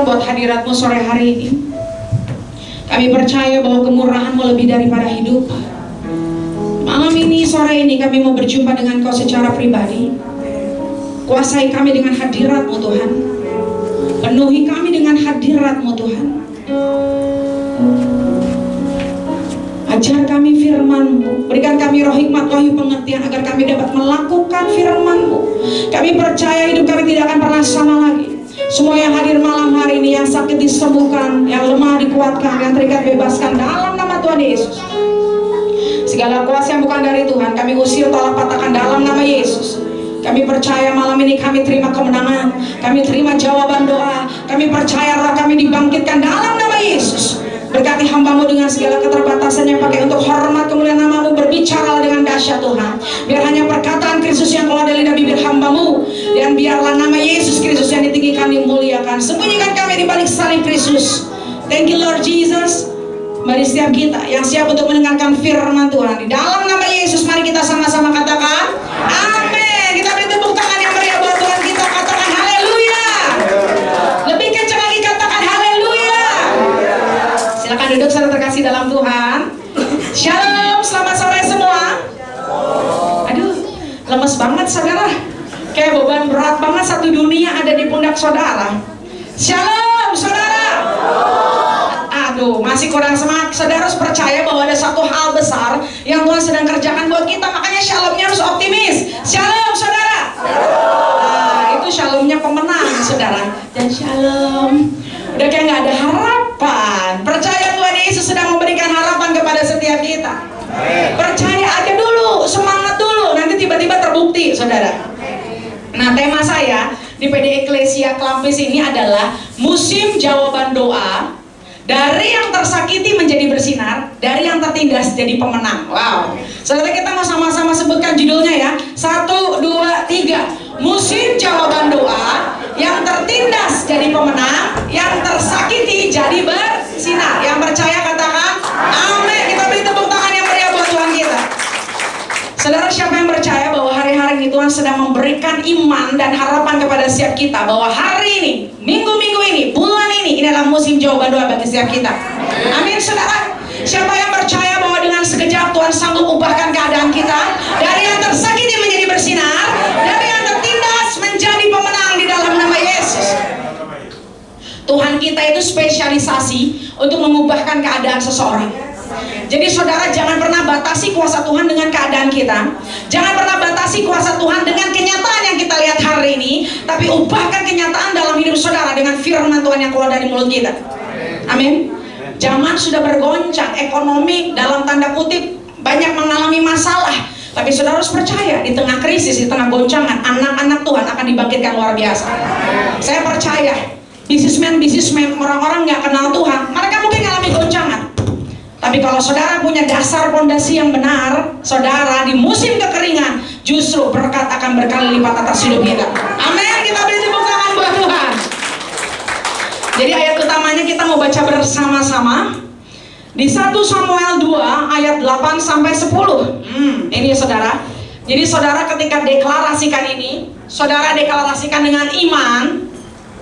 Tuhan buat hadirat-Mu sore hari ini. Kami percaya bahwa kemurahan-Mu lebih daripada hidup. Malam ini, sore ini kami mau berjumpa dengan Kau secara pribadi. Kuasai kami dengan hadirat-Mu Tuhan. Penuhi kami dengan hadirat-Mu Tuhan. Ajar kami firman-Mu, berikan kami roh hikmat, wahyu pengertian agar kami dapat melakukan firman-Mu. Kami percaya hidup kami tidak akan pernah sama lagi. Semua yang hadir malam hari ini, yang sakit disembuhkan, yang lemah dikuatkan, yang terikat bebaskan dalam nama Tuhan Yesus. Segala kuasa yang bukan dari Tuhan kami usir, tolak patahkan dalam nama Yesus. Kami percaya malam ini kami terima kemenangan, kami terima jawaban doa, kami percaya roh kami dibangkitkan dalam nama Yesus. Berkati hamba-Mu dengan segala keterbatasan yang pakai untuk hormat kemuliaan nama-Mu. Berbicaralah dengan dahsyat Tuhan. Biar hanya perkataan Kristus yang keluar dari bibir hamba-Mu, dan biarlah nama Yesus Kristus yang ditinggikan, dimuliakan. Sembunyikan kami di balik salib Kristus. Thank you Lord Jesus. Mari setiap kita yang siap untuk mendengarkan firman Tuhan, di dalam nama Yesus mari kita sama-sama katakan amin. Kita beri tepuk tangan yang meriah buat Tuhan kita. Katakan haleluya. Lebih kencang lagi, katakan haleluya. Silakan duduk saudara terkasih dalam Tuhan. Shalom, selamat sore semua. Aduh, lemes banget saudara. Kayak beban berat banget satu dunia ada di pundak saudara. Shalom saudara. Aduh, masih kurang semangat. Saudara harus percaya bahwa ada satu hal besar yang Tuhan sedang kerjakan buat kita. Makanya shalomnya harus optimis. Shalom saudara. Nah, itu shalomnya pemenang saudara. Dan shalom udah kayak gak ada harapan. Percaya Tuhan Yesus sedang memberikan harapan kepada setiap kita. Percaya aja dulu, semangat dulu, nanti tiba-tiba terbukti saudara. Nah, tema saya di PD Eklesia Klampis ini adalah musim jawaban doa. Dari yang tersakiti menjadi bersinar, dari yang tertindas jadi pemenang. Wow. Saudara, kita mau sama-sama sebutkan judulnya ya. 1, 2, 3. Musim jawaban doa. Yang tertindas jadi pemenang, yang tersakiti jadi bersinar. Yang percaya katakan amin. Kita beri tepuk tangan yang meriah buat Tuhan kita. Saudara, siapa yang percaya bahwa hari-hari ini Tuhan sedang memberikan iman dan harapan kepada setiap kita, bahwa hari ini, minggu-minggu ini, bulan ini adalah musim jawaban doa bagi setiap kita. Amin saudara. Siapa yang percaya bahwa dengan sekejap Tuhan sanggup ubahkan keadaan kita, dari yang tersakiti menjadi bersinar, dari yang tertindas menjadi pemenang di dalam nama Yesus. Tuhan kita itu spesialisasi untuk mengubahkan keadaan seseorang. Jadi saudara, jangan pernah batasi kuasa Tuhan dengan keadaan kita. Jangan pernah batasi kuasa Tuhan dengan kenyataan yang kita lihat hari ini. Tapi ubahkan kenyataan dalam hidup saudara dengan firman Tuhan yang keluar dari mulut kita. Amin. Zaman sudah bergoncang, ekonomi dalam tanda kutip banyak mengalami masalah. Tapi saudara harus percaya, di tengah krisis, di tengah goncangan, anak-anak Tuhan akan dibangkitkan luar biasa. Saya percaya, bisnismen, orang-orang gak kenal Tuhan, mereka mungkin mengalami goncangan. Tapi kalau saudara punya dasar fondasi yang benar, saudara di musim kekeringan justru berkat akan berkali lipat atas hidup kita. Amin. Kita beri tepuk tangan buat Tuhan. Jadi ayat utamanya kita mau baca bersama-sama di 1 Samuel 2 ayat 8 sampai 10. Ini saudara. Jadi saudara ketika deklarasikan ini, saudara deklarasikan dengan iman.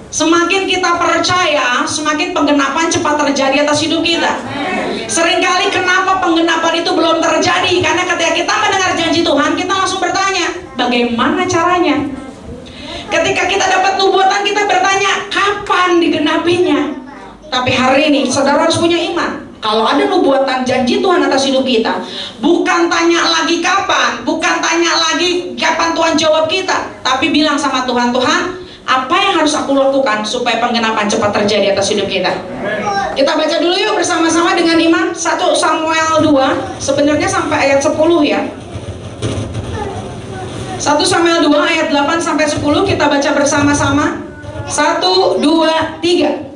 Semakin kita percaya, semakin penggenapan cepat terjadi atas hidup kita. Seringkali kenapa penggenapan itu belum terjadi? Karena ketika kita mendengar janji Tuhan, kita langsung bertanya, bagaimana caranya? Ketika kita dapat nubuatan, kita bertanya, kapan digenapinya? Tapi hari ini, saudara harus punya iman. Kalau ada nubuatan janji Tuhan atas hidup kita, bukan tanya lagi kapan, bukan tanya lagi kapan Tuhan jawab kita, tapi bilang sama Tuhan, Tuhan, apa yang harus aku lakukan supaya penggenapan cepat terjadi atas hidup kita? Kita baca dulu yuk bersama-sama dengan iman. 1 Samuel 2, sebenarnya sampai ayat 10 ya. 1 Samuel 2 ayat 8 sampai 10 kita baca bersama-sama. 1, 2, 3.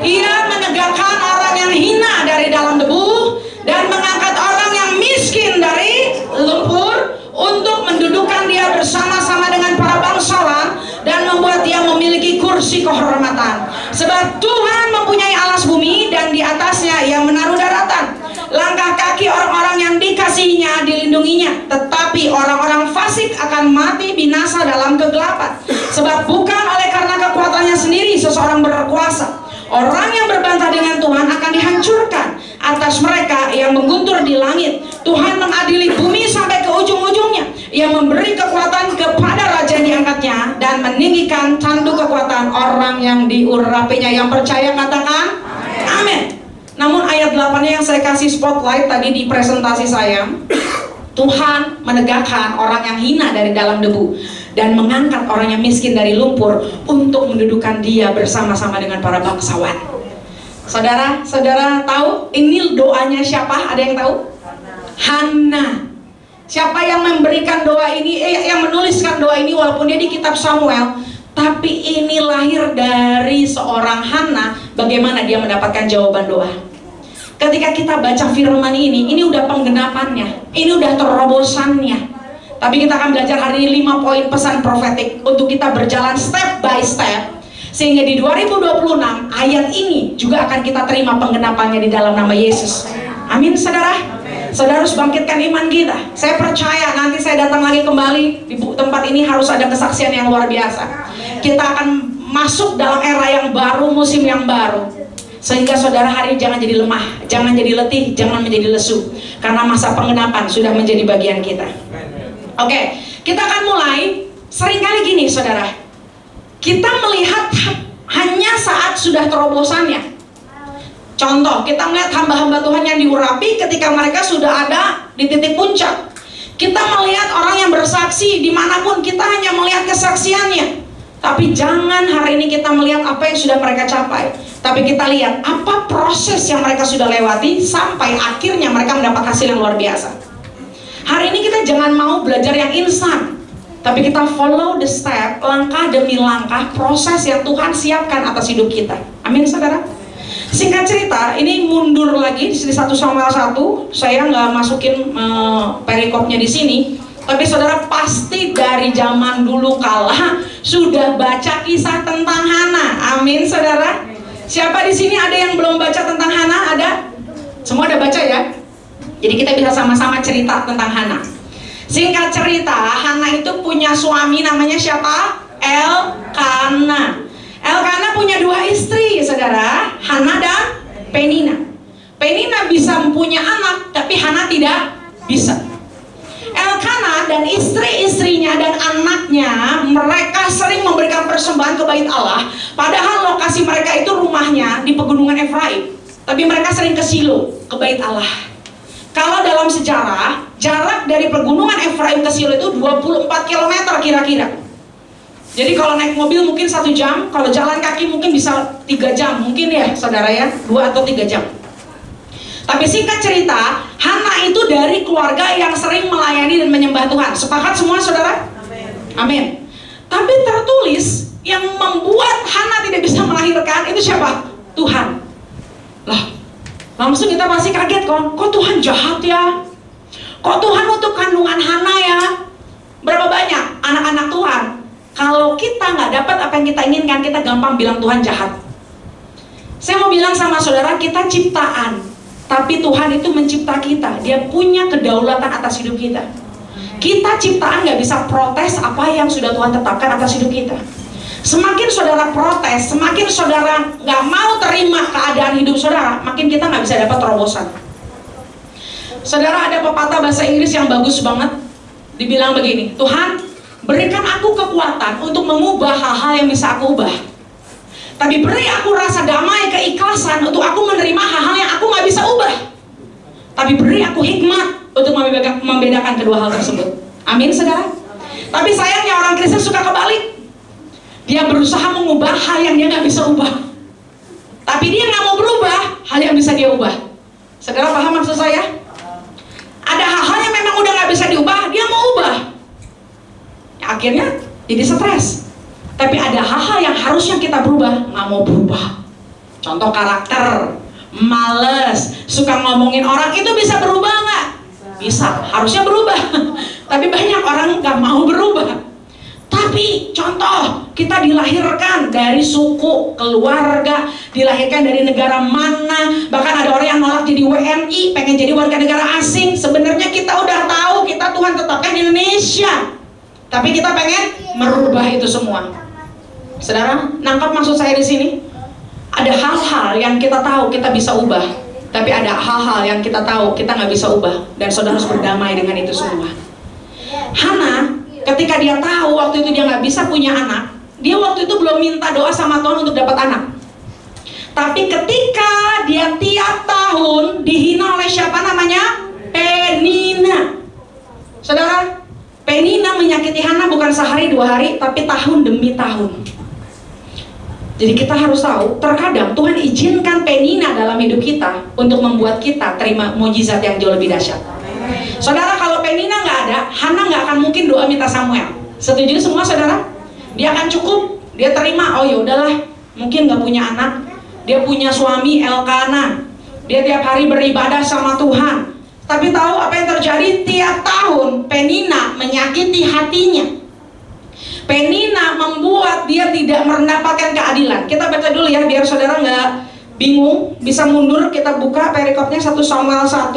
Ia menegakkan orang yang hina dari dalam debu dan mengangkat orang yang miskin dari lumpur untuk mendudukkan dia bersama-sama dengan para bangsawan dan membuat dia memiliki kursi kehormatan. Sebab Tuhan mempunyai alas bumi dan di atasnya ia menaruh daratan. Langkah kaki orang-orang yang dikasihinya dilindunginya, tetapi orang-orang fasik akan mati binasa dalam kegelapan. Sebab bukan oleh karena kekuatannya sendiri seseorang berkuasa, Orang yang berbantah dengan Tuhan akan dihancurkan. Atas mereka yang mengguntur di langit, Tuhan mengadili bumi sampai ke ujung-ujungnya. Ia memberi kekuatan kepada raja yang diangkatnya dan meninggikan tanduk kekuatan orang yang diurapinya. Yang percaya katakan amin. Namun ayat 8-nya yang saya kasih spotlight tadi di presentasi saya, Tuhan menegakkan orang yang hina dari dalam debu dan mengangkat orang yang miskin dari lumpur untuk mendudukan dia bersama-sama dengan para bangsawan. Saudara tahu ini doanya siapa? Ada yang tahu? Hana. Siapa yang memberikan doa ini, yang menuliskan doa ini walaupun dia di kitab Samuel, tapi ini lahir dari seorang Hana. Bagaimana dia mendapatkan jawaban doa? Ketika kita baca firman ini udah penggenapannya, ini udah terobosannya. Tapi kita akan belajar hari ini 5 poin pesan profetik untuk kita berjalan step by step, sehingga di 2026 ayat ini juga akan kita terima penggenapannya di dalam nama Yesus. Amin saudara. Saudara harus bangkitkan iman kita. Saya percaya nanti saya datang lagi kembali di tempat ini harus ada kesaksian yang luar biasa. Kita akan masuk dalam era yang baru, musim yang baru. Sehingga saudara hari ini jangan jadi lemah, jangan jadi letih, jangan menjadi lesu. Karena masa penggenapan sudah menjadi bagian kita. Oke, kita akan mulai. Seringkali gini saudara, kita melihat hanya saat sudah terobosannya. Contoh, kita melihat hamba-hamba Tuhan yang diurapi ketika mereka sudah ada di titik puncak. Kita melihat orang yang bersaksi dimanapun, kita hanya melihat kesaksiannya. Tapi jangan hari ini kita melihat apa yang sudah mereka capai, tapi kita lihat apa proses yang mereka sudah lewati sampai akhirnya mereka mendapat hasil yang luar biasa. Hari ini kita jangan mau belajar yang instan, tapi kita follow the step, langkah demi langkah proses yang Tuhan siapkan atas hidup kita. Amin saudara. Singkat cerita, ini mundur lagi di 1 Samuel 1. Saya nggak masukin perikopnya di sini, tapi saudara pasti dari zaman dulu kala sudah baca kisah tentang Hana. Amin saudara. Siapa di sini ada yang belum baca tentang Hana? Ada? Semua udah baca ya? Jadi kita bisa sama-sama cerita tentang Hana. Singkat cerita, Hana itu punya suami namanya siapa? Elkana. Elkana punya 2 istri saudara, Hana dan Penina. Penina bisa mempunyai anak, tapi Hana tidak bisa. Elkana dan istri-istrinya dan anaknya, mereka sering memberikan persembahan ke bait Allah. Padahal lokasi mereka itu rumahnya di pegunungan Efraim, tapi mereka sering ke Silo, ke bait Allah. Kalau dalam sejarah, jarak dari pegunungan Efraim ke Silo itu 24 km kira-kira. Jadi kalau naik mobil mungkin 1 jam, kalau jalan kaki mungkin bisa 3 jam, mungkin ya saudara ya, 2 atau 3 jam. Tapi singkat cerita, Hana itu dari keluarga yang sering melayani dan menyembah Tuhan. Sepakat semua saudara? Amin. Tapi tertulis yang membuat Hana tidak bisa melahirkan itu siapa? Tuhan. Lah, langsung kita pasti kaget kok Tuhan jahat ya? Kok Tuhan untuk kandungan Hana ya? Berapa banyak anak-anak Tuhan? Kalau kita nggak dapat apa yang kita inginkan, kita gampang bilang Tuhan jahat. Saya mau bilang sama saudara, kita ciptaan, tapi Tuhan itu mencipta kita. Dia punya kedaulatan atas hidup kita. Kita ciptaan nggak bisa protes apa yang sudah Tuhan tetapkan atas hidup kita. Semakin saudara protes, semakin saudara nggak mau terima keadaan hidup saudara, makin kita nggak bisa dapat terobosan. Saudara, ada pepatah bahasa Inggris yang bagus banget. Dibilang begini, Tuhan berikan aku kekuatan untuk mengubah hal-hal yang bisa aku ubah, tapi beri aku rasa damai, keikhlasan untuk aku menerima hal-hal yang aku nggak bisa ubah. Tapi beri aku hikmat untuk membedakan kedua hal tersebut. Amin saudara. Tapi sayangnya orang Kristen suka kebalik. Dia berusaha mengubah hal yang dia nggak bisa ubah, tapi dia nggak mau berubah hal yang bisa dia ubah. Saudara paham maksud saya? Ada hal-hal yang memang udah nggak bisa diubah, dia mau ubah. Akhirnya jadi stres. Tapi ada hal-hal yang harusnya kita berubah, nggak mau berubah. Contoh karakter, males, suka ngomongin orang, itu bisa berubah nggak? Bisa, harusnya berubah. Tapi banyak orang nggak mau berubah. Tapi contoh, kita dilahirkan dari suku, keluarga, dilahirkan dari negara mana, bahkan ada orang yang nolak jadi WNI, pengen jadi warga negara asing. Sebenarnya kita udah tahu kita Tuhan tetapkan di Indonesia, tapi kita pengen merubah itu semua. Saudara, nangkap maksud saya di sini? Ada hal-hal yang kita tahu kita bisa ubah, tapi ada hal-hal yang kita tahu kita nggak bisa ubah, dan saudara harus berdamai dengan itu semua. Hana, ketika dia tahu waktu itu dia nggak bisa punya anak, dia waktu itu belum minta doa sama Tuhan untuk dapat anak. Tapi ketika dia tiap tahun dihina oleh siapa namanya? Penina. Saudara, Penina menyakiti Hana bukan sehari dua hari, tapi tahun demi tahun. Jadi kita harus tahu, terkadang Tuhan izinkan Penina dalam hidup kita untuk membuat kita terima mujizat yang jauh lebih dahsyat. Saudara, kalau Penina nggak ada, Hana nggak akan mungkin doa minta Samuel. Setuju semua saudara? Dia akan cukup, dia terima, oh ya udahlah, mungkin nggak punya anak, dia punya suami Elkana, dia tiap hari beribadah sama Tuhan. Tapi tahu apa yang terjadi? Tiap tahun Penina menyakiti hatinya. Penina membuat dia tidak mendapatkan keadilan. Kita baca dulu ya, biar saudara nggak bingung, bisa mundur. Kita buka perikopnya 1 Samuel 1.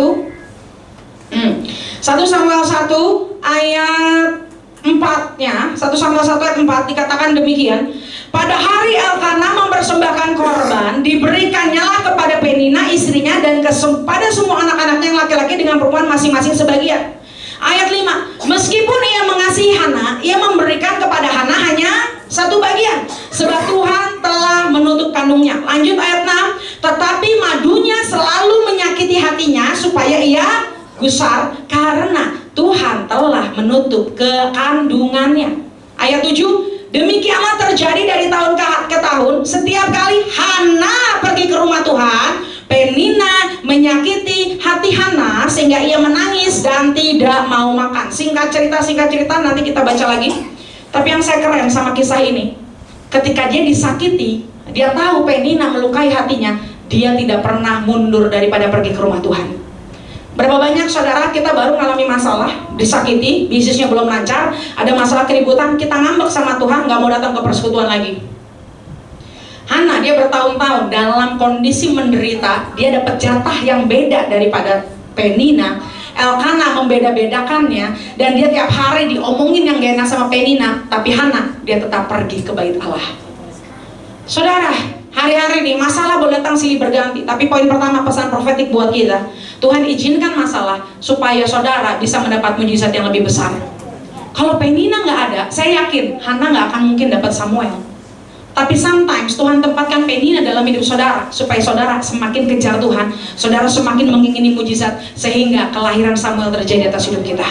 1 Samuel 1 ayat 4-nya, 1 Samuel 1 ayat 4 dikatakan demikian. Pada hari Elkana mempersembahkan korban, diberikannya kepada Penina istrinya dan pada semua anak-anaknya yang laki-laki dengan perempuan masing-masing sebagian. Ayat 5, meskipun ia mengasihi Hana, ia memberikan kepada Hana hanya satu bagian, sebab Tuhan telah menutup kandungnya. Lanjut ayat 6, tetapi madunya selalu menyakiti hatinya supaya ia gusar karena Tuhan telah menutup kandungannya. Ayat 7, demikianlah terjadi dari tahun ke tahun, setiap kali Hana pergi ke rumah Tuhan, Penina menyakiti hati Hana sehingga ia menangis dan tidak mau makan. Singkat cerita nanti kita baca lagi. Tapi yang saya keren sama kisah ini, ketika dia disakiti, dia tahu Penina melukai hatinya, dia tidak pernah mundur daripada pergi ke rumah Tuhan. Berapa banyak saudara kita baru mengalami masalah, disakiti, bisnisnya belum lancar, ada masalah keributan, kita ngambek sama Tuhan, gak mau datang ke persekutuan lagi. Hana, dia bertahun-tahun dalam kondisi menderita, dia dapat jatah yang beda daripada Penina. Elkana membeda-bedakannya, dan dia tiap hari diomongin yang gak enak sama Penina. Tapi Hana, dia tetap pergi ke bait Allah. Saudara, hari-hari ini masalah boleh datang silih berganti, tapi poin pertama pesan profetik buat kita, Tuhan izinkan masalah supaya saudara bisa mendapat mujizat yang lebih besar. Kalau Penina nggak ada, saya yakin Hana nggak akan mungkin dapat Samuel. Tapi sometimes Tuhan tempatkan Penina dalam hidup saudara supaya saudara semakin kejar Tuhan, saudara semakin mengingini mujizat, sehingga kelahiran Samuel terjadi atas hidup kita.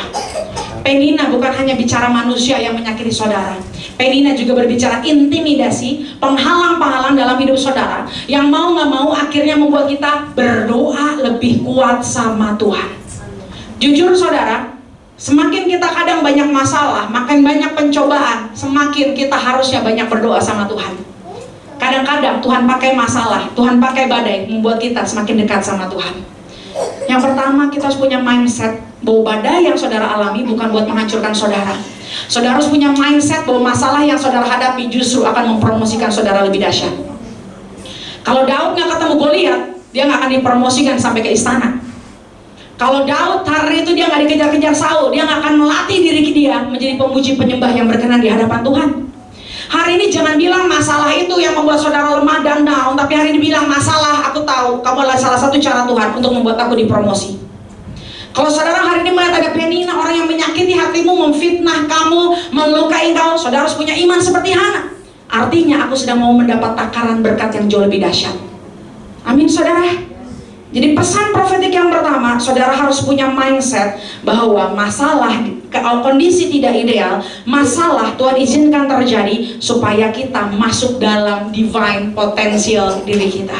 Penina bukan hanya bicara manusia yang menyakiti saudara, Penina juga berbicara intimidasi, penghalang-penghalang dalam hidup saudara, yang mau nggak mau akhirnya membuat kita berdoa lebih kuat sama Tuhan. Jujur saudara, semakin kita kadang banyak masalah, makin banyak pencobaan, semakin kita harusnya banyak berdoa sama Tuhan. Kadang-kadang Tuhan pakai masalah, Tuhan pakai badai, membuat kita semakin dekat sama Tuhan. Yang pertama, kita harus punya mindset bahwa badai yang saudara alami bukan buat menghancurkan saudara. Saudara harus punya mindset bahwa masalah yang saudara hadapi justru akan mempromosikan saudara lebih dahsyat. Kalau Daud nggak ketemu Goliat, dia nggak akan dipromosikan sampai ke istana. Kalau Daud hari itu dia nggak dikejar-kejar Saul, dia nggak akan melatih diri dia menjadi pemuji penyembah yang berkenan di hadapan Tuhan. Hari ini jangan bilang masalah itu yang membuat saudara lemah dan down, tapi hari ini bilang masalah, aku tahu kamu adalah salah satu cara Tuhan untuk membuat aku dipromosi. Kalau saudara hari ini melihat ada Penina, orang yang menyakiti hatimu, memfitnah kamu, melukai kau, saudara harus punya iman seperti Hana. Artinya aku sedang mau mendapat takaran berkat yang jauh lebih dahsyat. Amin saudara. Jadi pesan profetik yang pertama, saudara harus punya mindset bahwa masalah, kondisi tidak ideal, masalah Tuhan izinkan terjadi supaya kita masuk dalam divine potential diri kita,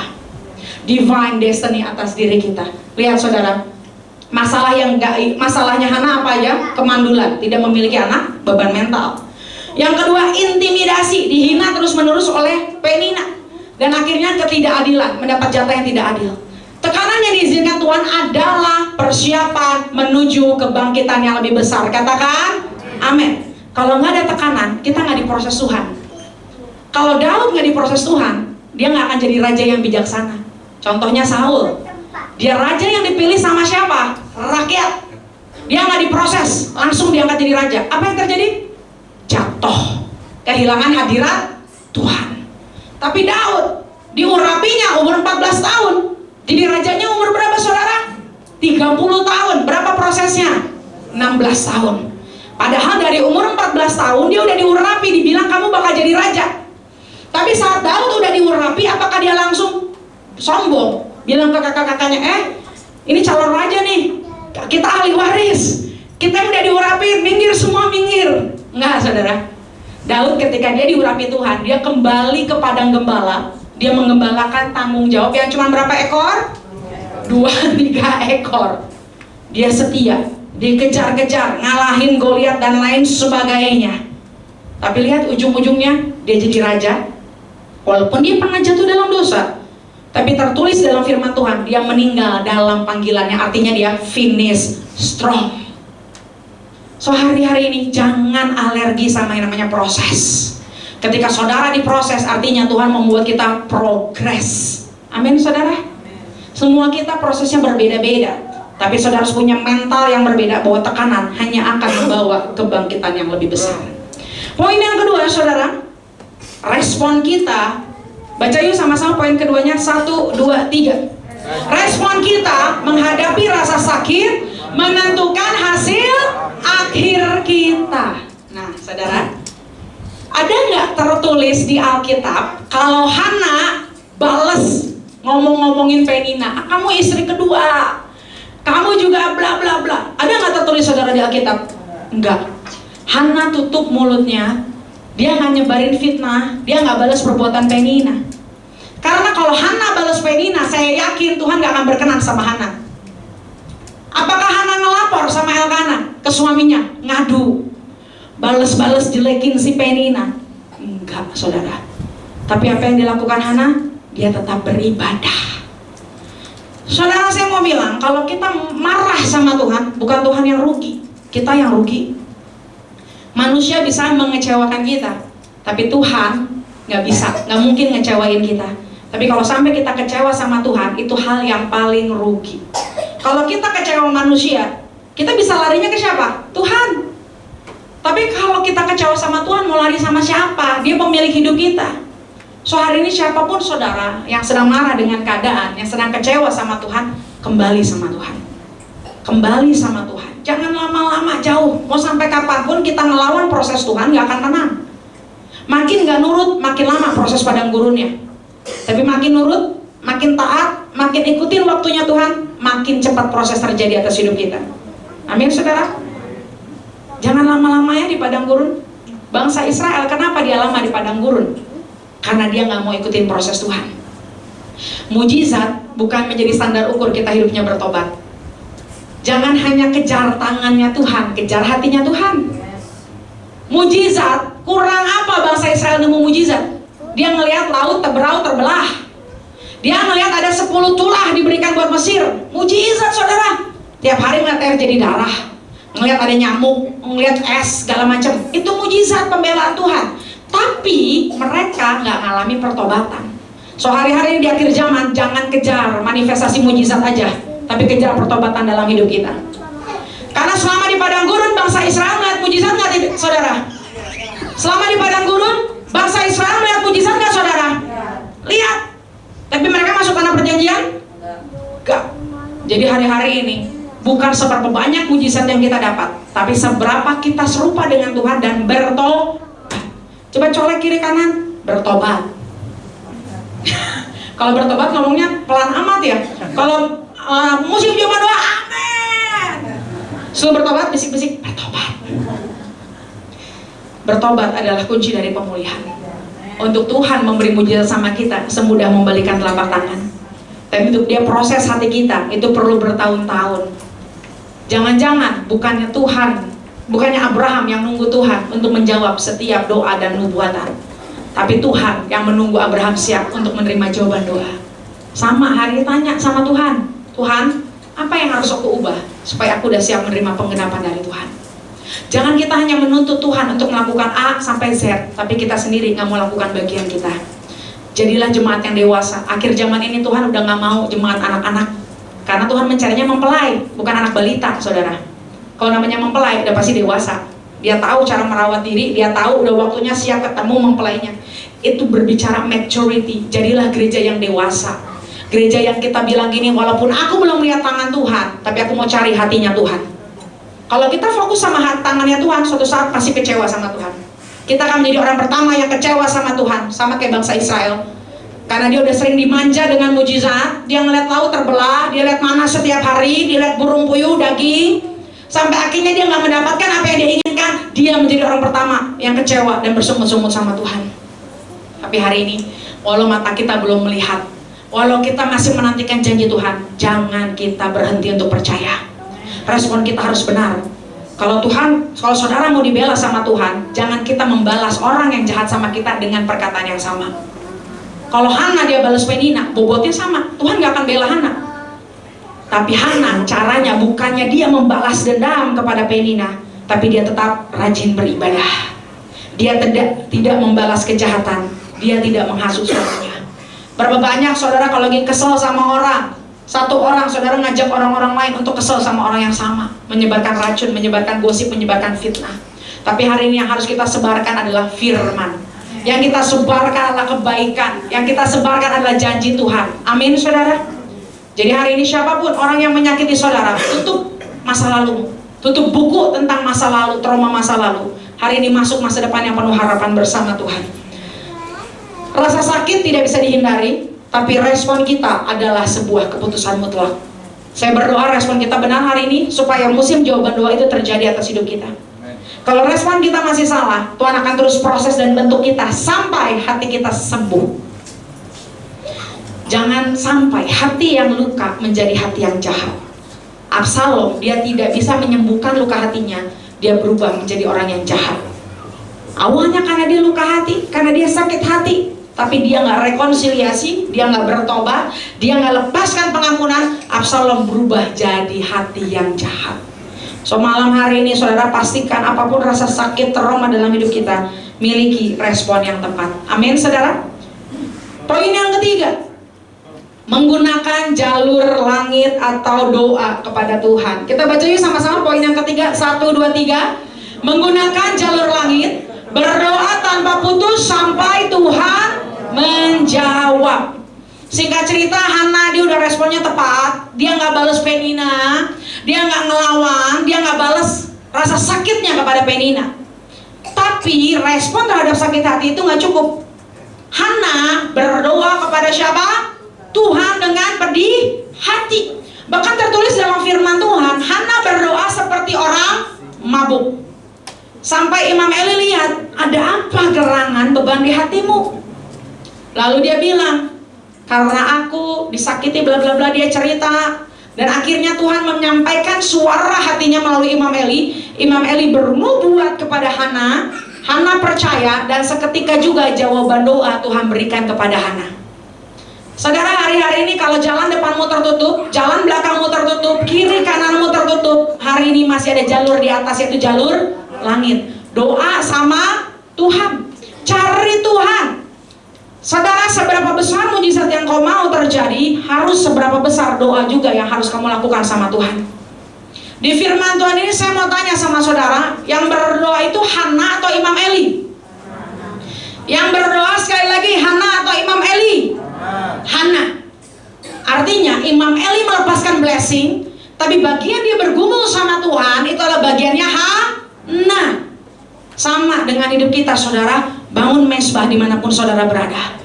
divine destiny atas diri kita. Lihat saudara, masalahnya Hana apa aja? Kemandulan, tidak memiliki anak, beban mental. Yang kedua, intimidasi, dihina terus-menerus oleh Penina, dan akhirnya ketidakadilan, mendapat jatah yang tidak adil. Tekanan yang diizinkan Tuhan adalah persiapan menuju kebangkitan yang lebih besar. Katakan amin. Kalau nggak ada tekanan, kita nggak diproses Tuhan. Kalau Daud nggak diproses Tuhan, dia nggak akan jadi raja yang bijaksana. Contohnya Saul, dia raja yang dipilih sama siapa? Rakyat. Dia nggak diproses, langsung diangkat jadi raja. Apa yang terjadi? Jatuh, kehilangan hadirat Tuhan. Tapi Daud, Diurapinya umur 14 tahun. Jadi rajanya umur berapa saudara? 30 tahun. Berapa prosesnya? 16 tahun. Padahal dari umur 14 tahun dia udah diurapi, dibilang kamu bakal jadi raja. Tapi saat Daud udah diurapi, apakah dia langsung sombong? Bilang ke kakak-kakaknya, ini calon raja nih, kita ahli waris, kita yang udah diurapi, minggir semua, minggir. Enggak saudara. Daud ketika dia diurapi Tuhan, dia kembali ke padang gembala. Dia menggembalakan tanggung jawab yang cuma berapa ekor? 2-3 ekor. Dia setia, dikejar-kejar, ngalahin Goliat dan lain sebagainya. Tapi lihat ujung-ujungnya dia jadi raja. Walaupun dia pernah jatuh dalam dosa, tapi tertulis dalam firman Tuhan, dia meninggal dalam panggilannya. Artinya dia finish strong. So hari-hari ini jangan alergi sama yang namanya proses. Ketika saudara diproses, artinya Tuhan membuat kita progres. Amin saudara. Semua kita prosesnya berbeda-beda, tapi saudara harus punya mental yang berbeda, bahwa tekanan hanya akan membawa kebangkitan yang lebih besar. Poin yang kedua saudara, respon kita. Baca yuk sama-sama poin keduanya. 1, 2, 3. Respon kita menghadapi rasa sakit menentukan hasil akhir kita. Nah saudara, ada nggak tertulis di Alkitab kalau Hana bales ngomong-ngomongin Penina, kamu istri kedua, kamu juga bla bla bla? Ada nggak tertulis saudara di Alkitab? Enggak. Hana tutup mulutnya, dia nggak nyebarin fitnah, dia nggak balas perbuatan Penina. Karena kalau Hana balas Penina, saya yakin Tuhan nggak akan berkenan sama Hana. Apakah Hana ngelapor sama Elkana ke suaminya, ngadu, bales-bales jelekin si Penina? Enggak saudara. Tapi apa yang dilakukan Hana? Dia tetap beribadah. Saudara, saya mau bilang, kalau kita marah sama Tuhan, bukan Tuhan yang rugi, kita yang rugi. Manusia bisa mengecewakan kita, tapi Tuhan nggak bisa, nggak mungkin ngecewain kita. Tapi kalau sampai kita kecewa sama Tuhan, itu hal yang paling rugi. Kalau kita kecewa manusia, kita bisa larinya ke siapa? Tuhan. Tapi kalau kita kecewa sama Tuhan, mau lari sama siapa? Dia pemilik hidup kita. So hari ini siapapun saudara yang sedang marah dengan keadaan, yang sedang kecewa sama Tuhan, kembali sama Tuhan. Kembali sama Tuhan. Jangan lama-lama jauh. Mau sampai kapanpun kita ngelawan proses Tuhan, gak akan tenang. Makin gak nurut, makin lama proses padang gurunnya. Tapi makin nurut, makin taat, makin ikutin waktunya Tuhan, makin cepat proses terjadi atas hidup kita. Amin saudara. Jangan lama-lama ya di padang gurun. Bangsa Israel, kenapa dia lama di padang gurun? Karena dia gak mau ikutin proses Tuhan. Mujizat bukan menjadi standar ukur kita hidupnya bertobat. Jangan hanya kejar tangannya Tuhan, kejar hatinya Tuhan. Mujizat, kurang apa bangsa Israel nemu mujizat? Dia ngelihat laut berau terbelah. Dia ngelihat ada 10 tulah diberikan buat Mesir. Mujizat saudara. Tiap hari ngeliat air jadi darah, ngelihat ada nyamuk, ngelihat es segala macam. Itu mujizat pembelaan Tuhan. Tapi mereka nggak ngalami pertobatan. So hari-hari di akhir zaman, jangan kejar manifestasi mujizat aja, tapi kejar pertobatan dalam hidup kita. Karena selama di padang gurun, bangsa Israel melihat mujizat nggak saudara? Selama di padang gurun, bangsa Israel melihat mujizat nggak saudara? Lihat. Tapi mereka masuk tanah perjanjian? Enggak. Jadi hari-hari ini bukan seberapa banyak mujizat yang kita dapat, tapi seberapa kita serupa dengan Tuhan dan bertobat. Coba colek kiri kanan, bertobat. Kalau bertobat ngomongnya pelan amat ya. Kalau musim zaman doa, amin. Suruh bertobat, bisik-bisik, bertobat. Bertobat adalah kunci dari pemulihan. Untuk Tuhan memberi mujizat sama kita, semudah membalikan telapak tangan. Tapi untuk dia proses hati kita, itu perlu bertahun-tahun. Jangan-jangan bukannya Tuhan, bukannya Abraham yang nunggu Tuhan untuk menjawab setiap doa dan nubuatan, tapi Tuhan yang menunggu Abraham siap untuk menerima jawaban doa. Sama hari tanya sama Tuhan, Tuhan, apa yang harus aku ubah supaya aku udah siap menerima penggenapan dari Tuhan. Jangan kita hanya menuntut Tuhan untuk melakukan A sampai Z, tapi kita sendiri nggak mau lakukan bagian kita. Jadilah jemaat yang dewasa. Akhir zaman ini Tuhan udah nggak mau jemaat anak-anak, karena Tuhan mencarinya mempelai, bukan anak balita, saudara. Kalau namanya mempelai, udah pasti dewasa. Dia tahu cara merawat diri, dia tahu udah waktunya siap ketemu mempelainya. Itu berbicara maturity. Jadilah gereja yang dewasa. Gereja yang kita bilang gini, walaupun aku belum lihat tangan Tuhan, tapi aku mau cari hatinya Tuhan. Kalau kita fokus sama tangannya Tuhan, suatu saat pasti kecewa sama Tuhan. Kita akan menjadi orang pertama yang kecewa sama Tuhan, sama kayak bangsa Israel. Karena dia udah sering dimanja dengan mujizat. Dia ngeliat laut terbelah, dia lihat mana setiap hari, dia lihat burung puyuh, daging. Sampai akhirnya dia nggak mendapatkan apa yang dia inginkan. Dia menjadi orang pertama yang kecewa dan bersungut-sungut sama Tuhan. Tapi hari ini, walau mata kita belum melihat, walau kita masih menantikan janji Tuhan, jangan kita berhenti untuk percaya. Respon kita harus benar. Kalau saudara mau dibela sama Tuhan, jangan kita membalas orang yang jahat sama kita dengan perkataan yang sama. Kalau Hana dia balas Penina, bobotnya sama. Tuhan gak akan bela Hana. Tapi Hana caranya bukannya dia membalas dendam kepada Penina, tapi dia tetap rajin beribadah. Dia tidak membalas kejahatan. Dia tidak menghasut suaminya. Berapa banyak saudara kalau lagi kesel sama orang, satu orang saudara ngajak orang-orang lain untuk kesel sama orang yang sama, menyebarkan racun, menyebarkan gosip, menyebarkan fitnah. Tapi hari ini yang harus kita sebarkan adalah firman. Yang kita sebarkan adalah kebaikan. Yang kita sebarkan adalah janji Tuhan. Amin saudara. Jadi hari ini siapapun orang yang menyakiti saudara, tutup masa lalu, tutup buku tentang masa lalu, trauma masa lalu. Hari ini masuk masa depan yang penuh harapan bersama Tuhan. Rasa sakit tidak bisa dihindari, tapi respon kita adalah sebuah keputusan mutlak. Saya berdoa respon kita benar hari ini, supaya musim jawaban doa itu terjadi atas hidup kita. Kalau respon kita masih salah, Tuhan akan terus proses dan bentuk kita sampai hati kita sembuh. Jangan sampai hati yang luka menjadi hati yang jahat. Absalom, dia tidak bisa menyembuhkan luka hatinya, dia berubah menjadi orang yang jahat. Awalnya karena dia luka hati, karena dia sakit hati, tapi dia nggak rekonsiliasi, dia nggak bertobat, dia nggak lepaskan pengampunan. Absalom berubah jadi hati yang jahat. So malam hari ini saudara pastikan apapun rasa sakit trauma dalam hidup kita, miliki respon yang tepat. Amin saudara. Poin yang ketiga, menggunakan jalur langit atau doa kepada Tuhan. Kita baca yuk sama-sama poin yang ketiga. 1, 2, 3. Menggunakan jalur langit, berdoa tanpa putus sampai Tuhan menjawab. Singkat cerita, Hana dia udah responnya tepat. Dia nggak balas Penina, dia nggak ngelawan, dia nggak balas rasa sakitnya kepada Penina. Tapi respon terhadap sakit hati itu nggak cukup. Hana berdoa kepada siapa? Tuhan dengan pedih hati. Bahkan tertulis dalam firman Tuhan, Hana berdoa seperti orang mabuk. Sampai Imam Eli lihat, ada apa gerangan beban di hatimu? Lalu dia bilang, karena aku disakiti bla bla bla, dia cerita. Dan akhirnya Tuhan menyampaikan suara hatinya melalui Imam Eli. Imam Eli bernubuat kepada Hana. Hana percaya, dan seketika juga jawaban doa Tuhan berikan kepada Hana. Saudara, hari-hari ini kalau jalan depanmu tertutup, jalan belakangmu tertutup, kiri kananmu tertutup, hari ini masih ada jalur di atas, yaitu jalur langit. Doa sama Tuhan, cari Tuhan. Saudara, seberapa besar mujizat yang kau mau terjadi, harus seberapa besar doa juga yang harus kamu lakukan sama Tuhan. Di firman Tuhan ini saya mau tanya sama saudara, yang berdoa itu Hana atau Imam Eli? Yang berdoa sekali lagi, Hana atau Imam Eli? Hana. Artinya Imam Eli melepaskan blessing, tapi bagian dia bergumul sama Tuhan itu adalah bagiannya Hana. Sama dengan hidup kita saudara, bangun mesbah dimanapun saudara berada.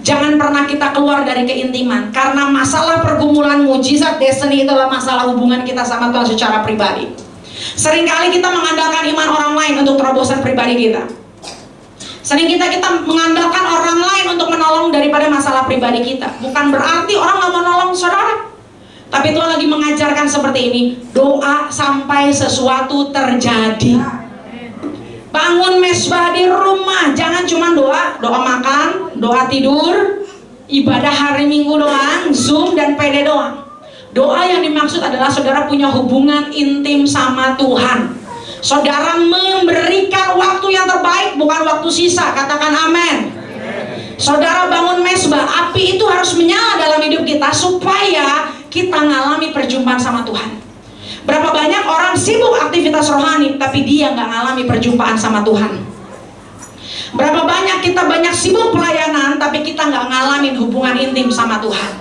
Jangan pernah kita keluar dari keintiman, karena masalah pergumulan mujizat destiny itu adalah masalah hubungan kita sama Tuhan secara pribadi. Seringkali kita mengandalkan iman orang lain untuk terobosan pribadi kita. Sering kita mengandalkan orang lain untuk menolong daripada masalah pribadi kita. Bukan berarti orang nggak mau nolong saudara, tapi Tuhan lagi mengajarkan seperti ini, doa sampai sesuatu terjadi. Bangun mesbah di rumah, jangan cuma doa makan, doa tidur, ibadah hari Minggu doang, Zoom dan PD doang. Doa yang dimaksud adalah saudara punya hubungan intim sama Tuhan. Saudara memberikan waktu yang terbaik, bukan waktu sisa. Katakan amin. Saudara bangun mesbah, api itu harus menyala dalam hidup kita supaya kita ngalami perjumpaan sama Tuhan. Berapa banyak orang sibuk aktivitas rohani, tapi dia nggak ngalami perjumpaan sama Tuhan. Berapa banyak kita banyak sibuk pelayanan, tapi kita nggak ngalamin hubungan intim sama Tuhan.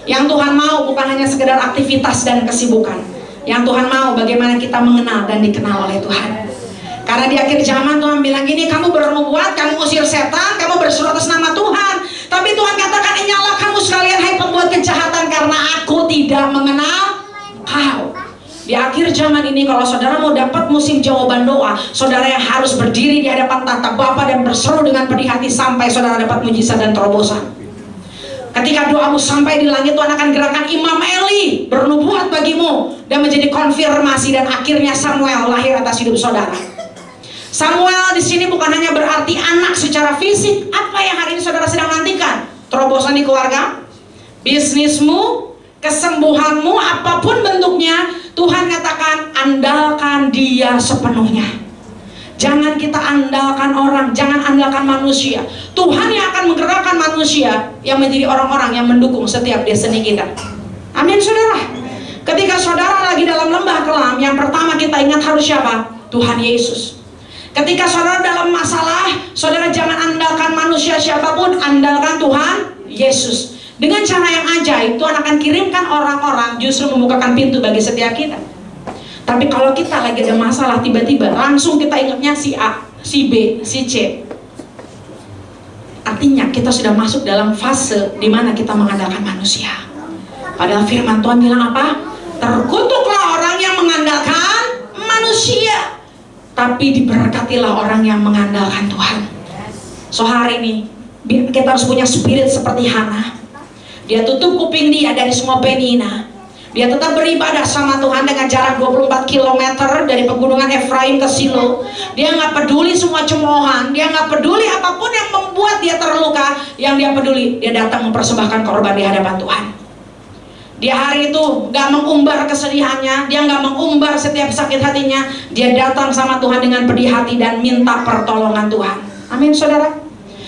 Yang Tuhan mau bukan hanya sekedar aktivitas dan kesibukan. Yang Tuhan mau bagaimana kita mengenal dan dikenal oleh Tuhan. Karena di akhir zaman Tuhan bilang gini, kamu bernubuat, kamu usir setan, kamu berseru atas nama Tuhan. Tapi Tuhan katakan, ingatlah kamu sekalian hai pembuat kejahatan, karena aku tidak mengenal kau. Di akhir zaman ini kalau saudara mau dapat musim jawaban doa, saudara yang harus berdiri di hadapan tahta Bapa dan berseru dengan pedih hati sampai saudara dapat mujizat dan terobosan. Ketika doamu sampai di langit, Tuhan akan gerakan Imam Eli bernubuat bagimu dan menjadi konfirmasi, dan akhirnya Samuel lahir atas hidup saudara. Samuel di sini bukan hanya berarti anak secara fisik. Apa yang hari ini saudara sedang nantikan? Terobosan di keluarga, bisnismu, kesembuhanmu, apapun bentuknya, Tuhan katakan andalkan Dia sepenuhnya. Jangan kita andalkan orang, jangan andalkan manusia. Tuhan yang akan menggerakkan manusia yang menjadi orang-orang yang mendukung setiap destiny kita. Amin saudara. Ketika saudara lagi dalam lembah kelam, yang pertama kita ingat harus siapa? Tuhan Yesus. Ketika saudara dalam masalah, saudara jangan andalkan manusia siapapun, andalkan Tuhan Yesus. Dengan cara yang ajaib, Tuhan akan kirimkan orang-orang justru membukakan pintu bagi setiap kita. Tapi kalau kita lagi ada masalah, tiba-tiba langsung kita ingatnya si A, si B, si C. Artinya kita sudah masuk dalam fase di mana kita mengandalkan manusia. Padahal firman Tuhan bilang apa? Terkutuklah orang yang mengandalkan manusia, tapi diberkatilah orang yang mengandalkan Tuhan. So hari ini kita harus punya spirit seperti Hana. Dia tutup kuping dia dari semua penina. Dia tetap beribadah sama Tuhan dengan jarak 24 km dari pegunungan Efraim ke Silo. Dia nggak peduli semua cemoohan, dia nggak peduli apapun yang membuat dia terluka. Yang dia peduli, dia datang mempersembahkan korban di hadapan Tuhan. Dia hari itu nggak mengumbar kesedihannya, dia nggak mengumbar setiap sakit hatinya. Dia datang sama Tuhan dengan pedih hati dan minta pertolongan Tuhan. Amin saudara.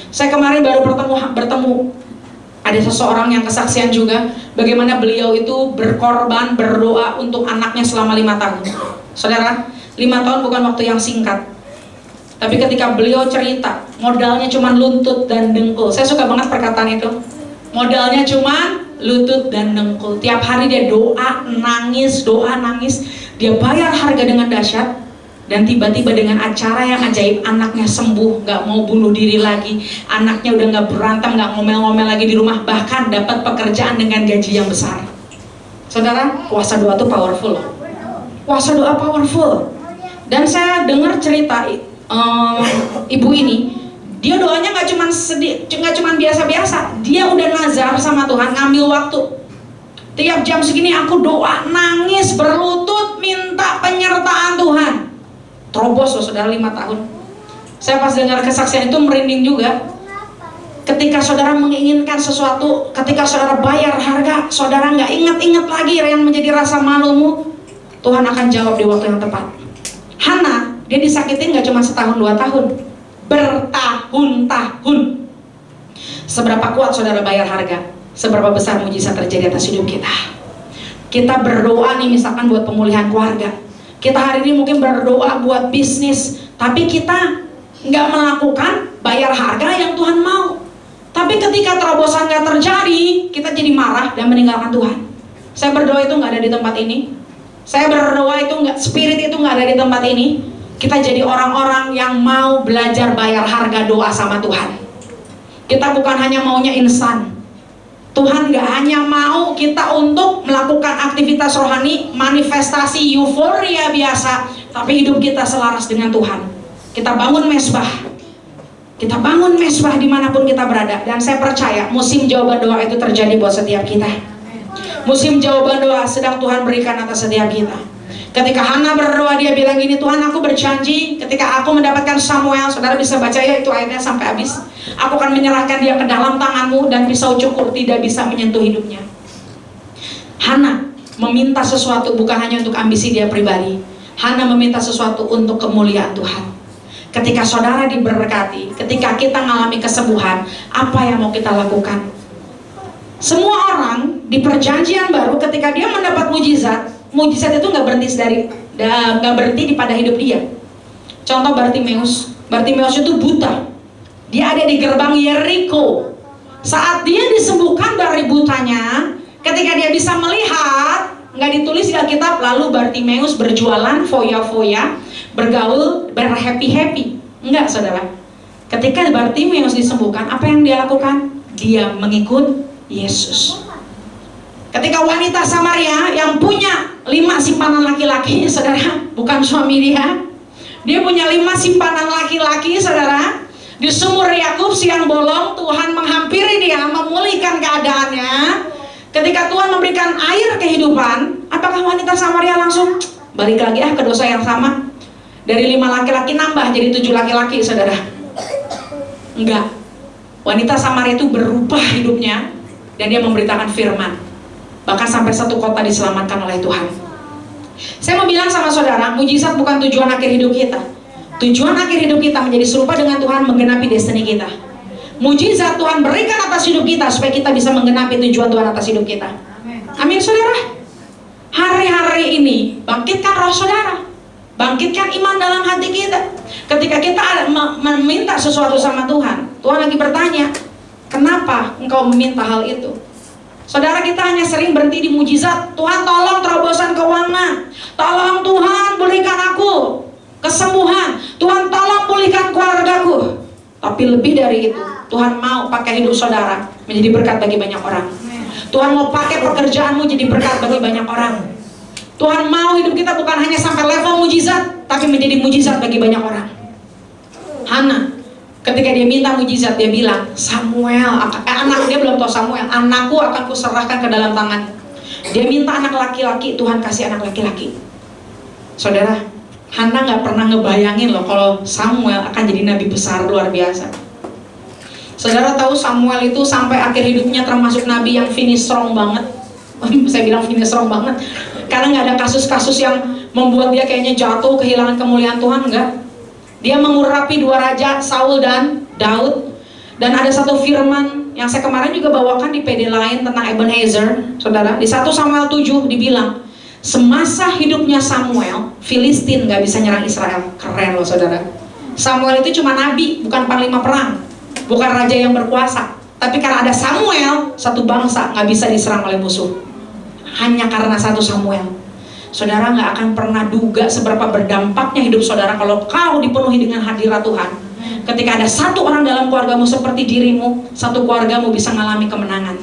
Saya kemarin baru bertemu ada seseorang yang kesaksian juga bagaimana beliau itu berkorban, berdoa untuk anaknya selama 5 tahun. Saudara, 5 tahun bukan waktu yang singkat. Tapi ketika beliau cerita, modalnya cuma lutut dan dengkul. Saya suka banget perkataan itu. Modalnya cuma lutut dan dengkul. Tiap hari dia doa, nangis. Dia bayar harga dengan dahsyat. Dan tiba-tiba dengan acara yang ajaib, anaknya sembuh, gak mau bunuh diri lagi. Anaknya udah gak berantem, gak ngomel-ngomel lagi di rumah. Bahkan dapat pekerjaan dengan gaji yang besar. Saudara, kuasa doa itu powerful. Kuasa doa powerful. Dan saya dengar cerita ibu ini, dia doanya gak cuma biasa-biasa. Dia udah nazar sama Tuhan, ngambil waktu. Tiap jam segini aku doa, nangis, berlutut, minta penyertaan Tuhan. Terobos loh saudara 5 tahun. Saya pas dengar kesaksian itu merinding juga. Ketika saudara menginginkan sesuatu, ketika saudara bayar harga, saudara nggak ingat-ingat lagi yang menjadi rasa malumu, Tuhan akan jawab di waktu yang tepat. Hana, dia disakitin nggak cuma setahun 2 tahun, bertahun-tahun. Seberapa kuat saudara bayar harga, seberapa besar mujizat terjadi atas hidup kita. Kita berdoa nih misalkan buat pemulihan keluarga. Kita hari ini mungkin berdoa buat bisnis, tapi kita nggak melakukan bayar harga yang Tuhan mau. Tapi ketika terobosan nggak terjadi, kita jadi marah dan meninggalkan Tuhan. Saya berdoa itu nggak ada di tempat ini. Saya berdoa itu nggak, spirit itu nggak ada di tempat ini. Kita jadi orang-orang yang mau belajar bayar harga doa sama Tuhan. Kita bukan hanya maunya instan. Tuhan gak hanya mau kita untuk melakukan aktivitas rohani, manifestasi euforia biasa, tapi hidup kita selaras dengan Tuhan. Kita bangun mesbah. Kita bangun mesbah dimanapun kita berada. Dan saya percaya musim jawaban doa itu terjadi buat setiap kita. Musim jawaban doa sedang Tuhan berikan atas setiap kita. Ketika Hana berdoa, dia bilang gini, Tuhan aku berjanji ketika aku mendapatkan Samuel, saudara bisa baca ya itu ayatnya sampai habis, aku akan menyerahkan dia ke dalam tanganmu dan pisau cukur tidak bisa menyentuh hidupnya. Hana meminta sesuatu bukan hanya untuk ambisi dia pribadi. Hana meminta sesuatu untuk kemuliaan Tuhan. Ketika saudara diberkati, ketika kita mengalami kesembuhan, apa yang mau kita lakukan? Semua orang di perjanjian baru ketika dia mendapat mujizat itu nggak berhenti pada hidup dia. Contoh Bartimeus itu buta, Dia ada di gerbang Yeriko. Saat dia disembuhkan dari butanya, ketika dia bisa melihat, nggak ditulis di Alkitab, lalu Bartimeus berjualan foya-foya, bergaul, berhappy-happy. Enggak, saudara. Ketika Bartimeus disembuhkan, apa yang dia lakukan? Dia mengikut Yesus. Ketika wanita Samaria yang punya 5 simpanan laki-laki, saudara, bukan suami dia, dia punya 5 simpanan laki-laki, saudara. Di sumur Yakub siang bolong, Tuhan menghampiri dia, memulihkan keadaannya. Ketika Tuhan memberikan air kehidupan, apakah wanita Samaria langsung balik lagi ke dosa yang sama? Dari 5 laki-laki nambah jadi 7 laki-laki, saudara. Enggak. Wanita Samaria itu berubah hidupnya, dan dia memberitakan firman. Bahkan sampai satu kota diselamatkan oleh Tuhan. Saya mau bilang sama saudara, mujizat bukan tujuan akhir hidup kita. Tujuan akhir hidup kita menjadi serupa dengan Tuhan, menggenapi destiny kita. Mujizat Tuhan berikan atas hidup kita supaya kita bisa menggenapi tujuan Tuhan atas hidup kita. Amin, saudara. Hari-hari ini bangkitkan roh saudara, bangkitkan iman dalam hati kita. Ketika kita meminta sesuatu sama Tuhan, Tuhan lagi bertanya, kenapa engkau meminta hal itu? Saudara, kita hanya sering berhenti di mujizat. Tuhan tolong terobosan keuangan, tolong Tuhan berikan aku kesembuhan, Tuhan tolong pulihkan keluargaku. Tapi lebih dari itu, Tuhan mau pakai hidup saudara menjadi berkat bagi banyak orang. Tuhan mau pakai pekerjaanmu jadi berkat bagi banyak orang. Tuhan mau hidup kita bukan hanya sampai level mujizat, tapi menjadi mujizat bagi banyak orang. Hana, ketika dia minta mujizat, dia bilang, Samuel, anak dia belum tahu Samuel, anakku akan kuserahkan ke dalam tangan. Dia minta anak laki-laki, Tuhan kasih anak laki-laki. Saudara, Hana nggak pernah ngebayangin loh kalau Samuel akan jadi nabi besar luar biasa. Saudara tahu Samuel itu sampai akhir hidupnya termasuk nabi yang finish strong banget. Saya bilang finish strong banget karena nggak ada kasus-kasus yang membuat dia kayaknya jatuh, kehilangan kemuliaan Tuhan, enggak. Dia mengurapi 2 raja, Saul dan Daud. Dan ada satu firman yang saya kemarin juga bawakan di PD lain tentang Ebenezer, saudara. Di 1 Samuel 7 dibilang, semasa hidupnya Samuel, Filistin gak bisa nyerang Israel. Keren loh, saudara. Samuel itu cuma nabi, bukan panglima perang, bukan raja yang berkuasa. Tapi karena ada Samuel, satu bangsa gak bisa diserang oleh musuh. Hanya karena 1 Samuel. Saudara gak akan pernah duga seberapa berdampaknya hidup saudara kalau kau dipenuhi dengan hadirat Tuhan. Ketika ada satu orang dalam keluargamu seperti dirimu, satu keluargamu bisa mengalami kemenangan.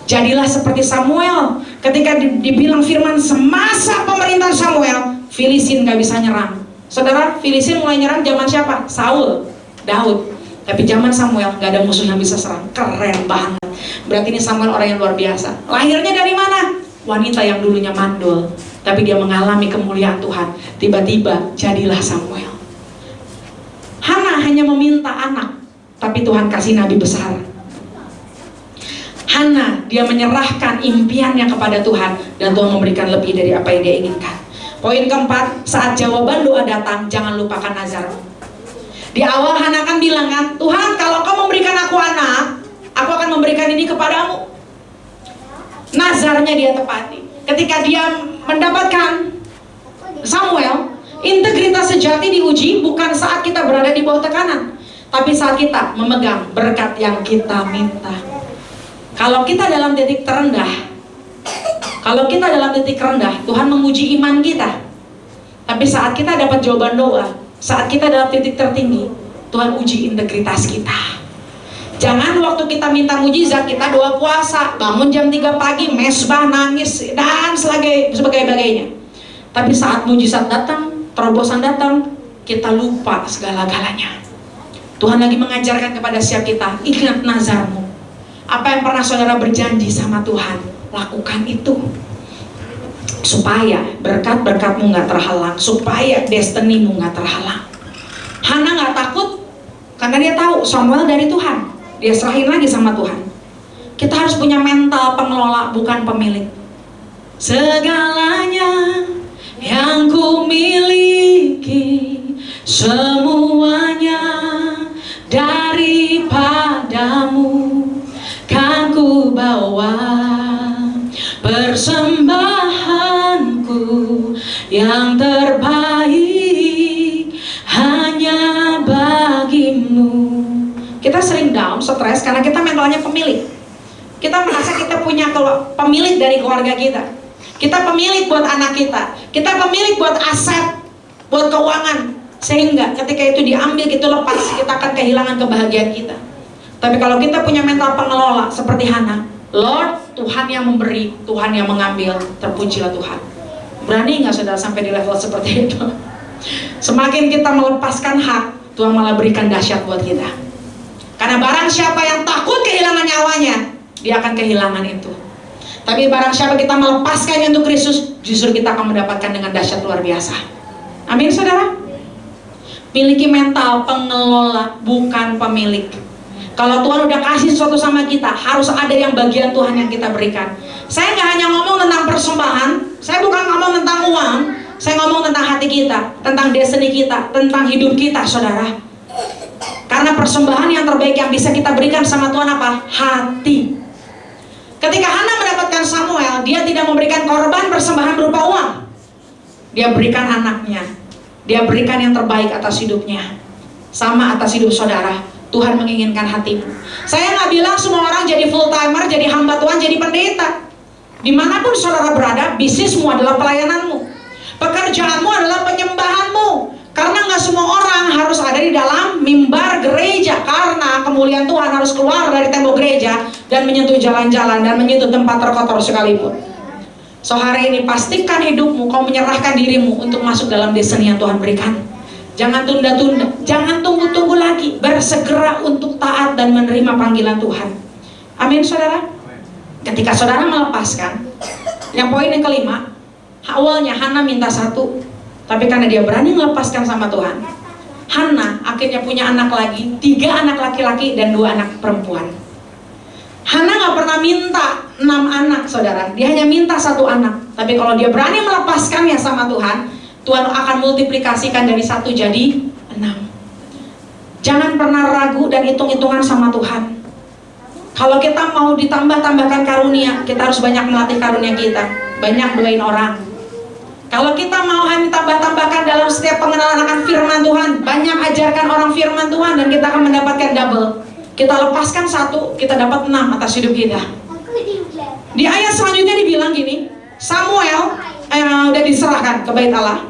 Jadilah seperti Samuel. Ketika dibilang firman semasa pemerintahan Samuel, Filistin gak bisa nyerang. Saudara, Filistin mulai nyerang zaman siapa? Saul, Daud. Tapi zaman Samuel gak ada musuh yang bisa serang. Keren banget. Berarti ini Samuel orang yang luar biasa. Lahirnya dari mana? Wanita yang dulunya mandul, tapi dia mengalami kemuliaan Tuhan. Tiba-tiba jadilah Samuel. Hana hanya meminta anak, tapi Tuhan kasih nabi besar. Hana, dia menyerahkan impiannya kepada Tuhan, dan Tuhan memberikan lebih dari apa yang dia inginkan. Poin keempat, saat jawaban doa datang, jangan lupakan nazarmu. Di awal Hana kan bilang kan, Tuhan kalau kau memberikan aku anak, aku akan memberikan ini kepadamu. Nazarnya dia tepati. Ketika dia mendapatkan Samuel, integritas sejati diuji bukan saat kita berada di bawah tekanan, tapi saat kita memegang berkat yang kita minta. Kalau kita dalam titik terendah, Tuhan menguji iman kita. Tapi saat kita dapat jawaban doa, saat kita dalam titik tertinggi, Tuhan uji integritas kita. Jangan waktu kita minta mujizat, kita doa puasa, bangun jam 3 pagi, mesbah, nangis, dan sebagainya. Tapi saat mujizat datang, terobosan datang, kita lupa segala-galanya. Tuhan lagi mengajarkan kepada setiap kita, ingat nazarmu. Apa yang pernah saudara berjanji sama Tuhan, lakukan itu. Supaya berkat-berkatmu gak terhalang, supaya destinimu gak terhalang. Hana gak takut, karena dia tahu Samuel dari Tuhan. Dia serahin lagi sama Tuhan. Kita harus punya mental pengelola, bukan pemilik. Segalanya yang ku miliki, semuanya daripadamu, kan ku bawa persembahanku yang terbaik hanya bagimu. down, stres karena kita mentalnya pemilik. Kita merasa kita punya pemilik dari keluarga kita. Kita pemilik buat anak kita. Kita pemilik buat aset, buat keuangan. Sehingga ketika itu diambil, kita lepas, kita akan kehilangan kebahagiaan kita. Tapi kalau kita punya mental pengelola seperti Hana, Lord, Tuhan yang memberi, Tuhan yang mengambil, terpujilah Tuhan. Berani nggak saudara sampai di level seperti itu? Semakin kita melepaskan hak, Tuhan malah berikan dahsyat buat kita. Karena barang siapa yang takut kehilangan nyawanya, dia akan kehilangan itu. Tapi barang siapa kita melepaskannya untuk Kristus, justru kita akan mendapatkan dengan dahsyat luar biasa. Amin saudara. Miliki mental pengelola, bukan pemilik. Kalau Tuhan udah kasih sesuatu sama kita, harus ada yang bagian Tuhan yang kita berikan. Saya nggak hanya ngomong tentang persembahan, saya bukan ngomong tentang uang, saya ngomong tentang hati kita, tentang destiny kita, tentang hidup kita saudara. Karena persembahan yang terbaik yang bisa kita berikan sama Tuhan apa? Hati. Ketika Hana mendapatkan Samuel, dia tidak memberikan korban persembahan berupa uang. Dia berikan anaknya. Dia berikan yang terbaik atas hidupnya. Sama atas hidup saudara. Tuhan menginginkan hatimu. Saya nggak bilang semua orang jadi full timer, jadi hamba Tuhan, jadi pendeta. Dimanapun saudara berada, bisnismu adalah pelayananmu. Pekerjaanmu adalah penyembahanmu. Karena nggak semua orang harus ada di dalam mimbar gereja. Karena kemuliaan Tuhan harus keluar dari tembok gereja dan menyentuh jalan-jalan dan menyentuh tempat terkotor sekalipun. So hari ini pastikan hidupmu, kau menyerahkan dirimu untuk masuk dalam destiny yang Tuhan berikan. Jangan tunda-tunda, jangan tunggu-tunggu lagi. Bersegera untuk taat dan menerima panggilan Tuhan. Amin saudara. Ketika saudara melepaskan, yang poin yang kelima, awalnya Hana minta satu, tapi karena dia berani melepaskan sama Tuhan, Hana akhirnya punya anak lagi, 3 anak laki-laki dan 2 anak perempuan. Hana gak pernah minta 6 anak saudara, dia hanya minta 1 anak. Tapi kalau dia berani melepaskannya sama Tuhan, Tuhan akan multiplikasikan dari 1 jadi 6. Jangan pernah ragu dan hitung-hitungan sama Tuhan. Kalau kita mau ditambah-tambahkan karunia, kita harus banyak melatih karunia kita, banyak doain orang. Kalau kita mau hanya tambah-tambahkan dalam setiap pengenalan akan firman Tuhan, banyak ajarkan orang firman Tuhan, dan kita akan mendapatkan double. Kita lepaskan 1, kita dapat 6 atas hidup kita. Di ayat selanjutnya dibilang gini, Samuel udah diserahkan ke bait Allah.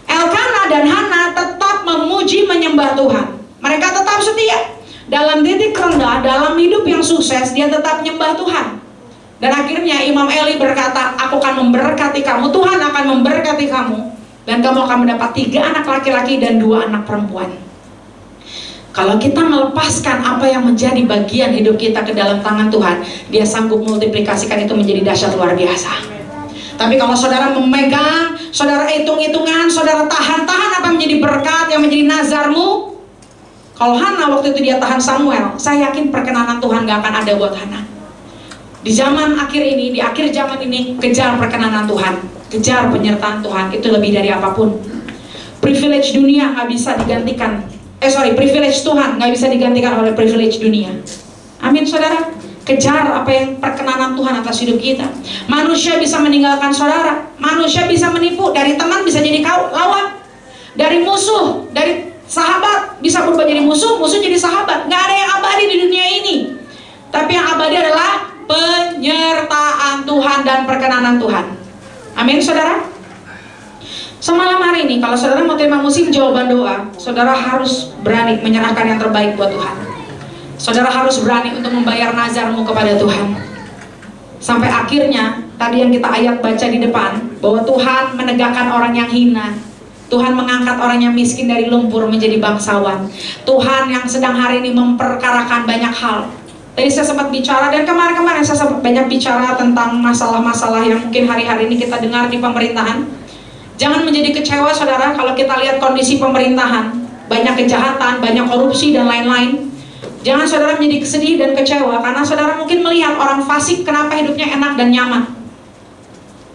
Elkana dan Hana tetap memuji menyembah Tuhan. Mereka tetap setia. Dalam titik rendah, dalam hidup yang sukses, dia tetap menyembah Tuhan. Dan akhirnya Imam Eli berkata, aku akan memberkati kamu, Tuhan akan memberkati kamu, dan kamu akan mendapat 3 anak laki-laki dan 2 anak perempuan. Kalau kita melepaskan apa yang menjadi bagian hidup kita ke dalam tangan Tuhan, dia sanggup multiplikasikan itu menjadi dahsyat luar biasa. Tapi kalau saudara memegang, saudara hitung-hitungan, saudara tahan-tahan apa yang menjadi berkat, yang menjadi nazarmu. Kalau Hana waktu itu dia tahan Samuel, saya yakin perkenanan Tuhan gak akan ada buat Hana. Di zaman akhir ini, di akhir zaman ini, kejar perkenanan Tuhan, kejar penyertaan Tuhan, itu lebih dari apapun. Privilege dunia gak bisa digantikan, privilege Tuhan gak bisa digantikan oleh privilege dunia. Amin saudara. Kejar apa yang perkenanan Tuhan atas hidup kita. Manusia bisa meninggalkan saudara, manusia bisa menipu, dari teman bisa jadi lawan, dari musuh, dari sahabat bisa berubah jadi musuh, musuh jadi sahabat. Gak ada yang abadi di dunia ini. Tapi yang abadi adalah penyertaan Tuhan dan perkenanan Tuhan. Amin saudara. Semalam hari ini, kalau saudara mau terima musim jawaban doa, saudara harus berani menyerahkan yang terbaik buat Tuhan. Saudara harus berani untuk membayar nazarmu kepada Tuhan. Sampai akhirnya, tadi yang kita ayat baca di depan, bahwa Tuhan menegakkan orang yang hina, Tuhan mengangkat orang yang miskin dari lumpur menjadi bangsawan. Tuhan yang sedang hari ini memperkarakan banyak hal. Tadi saya sempat bicara, dan kemarin-kemarin saya sempat banyak bicara tentang masalah-masalah yang mungkin hari-hari ini kita dengar di pemerintahan. Jangan menjadi kecewa saudara kalau kita lihat kondisi pemerintahan, banyak kejahatan, banyak korupsi dan lain-lain. Jangan saudara menjadi sedih dan kecewa, karena saudara mungkin melihat orang fasik kenapa hidupnya enak dan nyaman.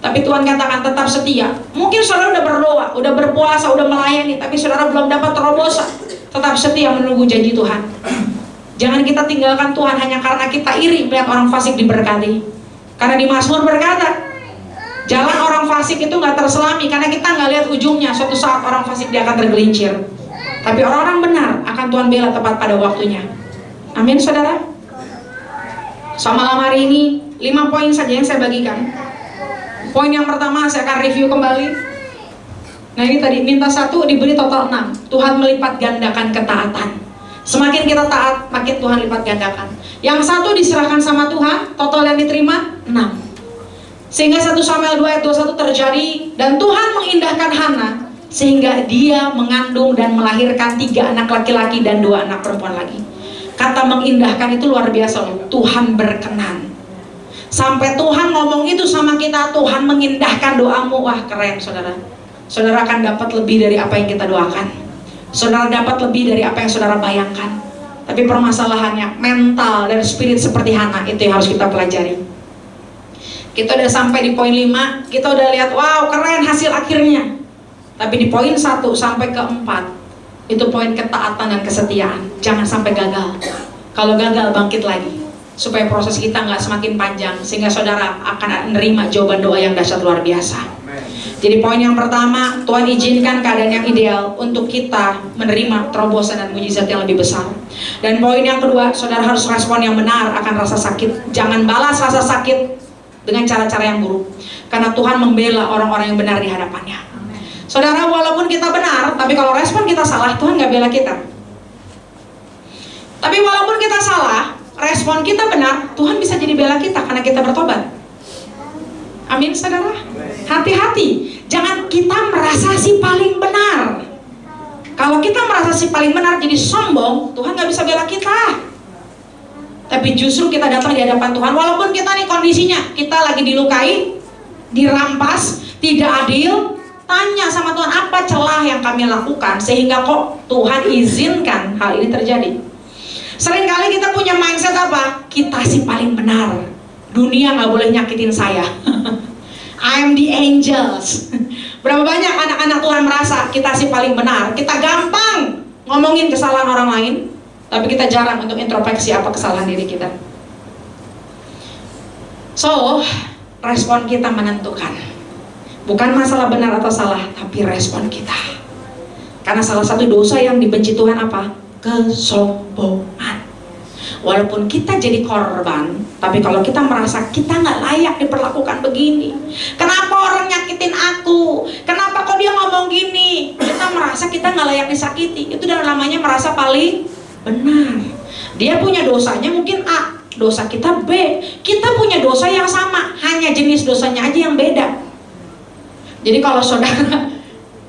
Tapi Tuhan katakan tetap setia. Mungkin saudara udah berdoa, udah berpuasa, udah melayani, tapi saudara belum dapat terobosan. Tetap setia menunggu janji Tuhan. Jangan kita tinggalkan Tuhan hanya karena kita iri melihat orang fasik diberkati. Karena di Mazmur berkata, jalan orang fasik itu gak terselami, karena kita gak lihat ujungnya. Suatu saat orang fasik dia akan tergelincir. Tapi orang-orang benar akan Tuhan bela tepat pada waktunya. Amin saudara. So malam hari ini 5 poin saja yang saya bagikan. Poin yang pertama saya akan review kembali. Nah ini tadi minta 1 diberi total 6. Tuhan melipat gandakan ketaatan. Semakin kita taat, makin Tuhan lipat gandakan. Yang 1 diserahkan sama Tuhan, total yang diterima 6. Sehingga 1 Samuel 2 ayat 21 terjadi, dan Tuhan mengindahkan Hana sehingga dia mengandung dan melahirkan 3 anak laki-laki dan 2 anak perempuan lagi. Kata mengindahkan itu luar biasa loh. Tuhan berkenan. Sampai Tuhan ngomong itu sama kita, Tuhan mengindahkan doamu. Wah keren saudara. Saudara akan dapat lebih dari apa yang kita doakan. Saudara dapat lebih dari apa yang saudara bayangkan. Tapi permasalahannya mental dan spirit seperti Hana itu yang harus kita pelajari. Kita udah sampai di poin 5, kita udah lihat wow keren hasil akhirnya. Tapi di poin 1 sampai ke 4 itu poin ketaatan dan kesetiaan. Jangan sampai gagal. Kalau gagal bangkit lagi, supaya proses kita nggak semakin panjang, sehingga saudara akan menerima jawaban doa yang dahsyat luar biasa. Jadi poin yang pertama, Tuhan izinkan keadaan yang ideal untuk kita menerima terobosan dan mujizat yang lebih besar. Dan poin yang kedua, saudara harus respon yang benar akan rasa sakit. Jangan balas rasa sakit dengan cara-cara yang buruk, karena Tuhan membela orang-orang yang benar di hadapannya. Saudara, walaupun kita benar, tapi kalau respon kita salah, Tuhan nggak bela kita. Tapi walaupun kita salah, respon kita benar, Tuhan bisa jadi bela kita karena kita bertobat. Amin saudara. Hati-hati, jangan kita merasa si paling benar. Kalau kita merasa si paling benar jadi sombong, Tuhan nggak bisa bela kita. Tapi justru kita datang di hadapan Tuhan, walaupun kita nih kondisinya, kita lagi dilukai, dirampas, tidak adil, tanya sama Tuhan, apa celah yang kami lakukan sehingga kok Tuhan izinkan hal ini terjadi. Seringkali kita punya mindset apa? Kita sih paling benar, dunia nggak boleh nyakitin saya. I am the angels. Berapa banyak anak-anak Tuhan merasa kita sih paling benar. Kita gampang ngomongin kesalahan orang lain, tapi kita jarang untuk introspeksi apa kesalahan diri kita. So, respon kita menentukan. Bukan masalah benar atau salah, tapi respon kita. Karena salah satu dosa yang dibenci Tuhan apa? Kesombongan. Walaupun kita jadi korban, tapi kalau kita merasa kita nggak layak diperlakukan begini, kenapa orang nyakitin aku, kenapa kok dia ngomong gini, kita merasa kita nggak layak disakiti. Itu namanya merasa paling benar. Dia punya dosanya mungkin A, dosa kita B. Kita punya dosa yang sama, hanya jenis dosanya aja yang beda. Jadi kalau saudara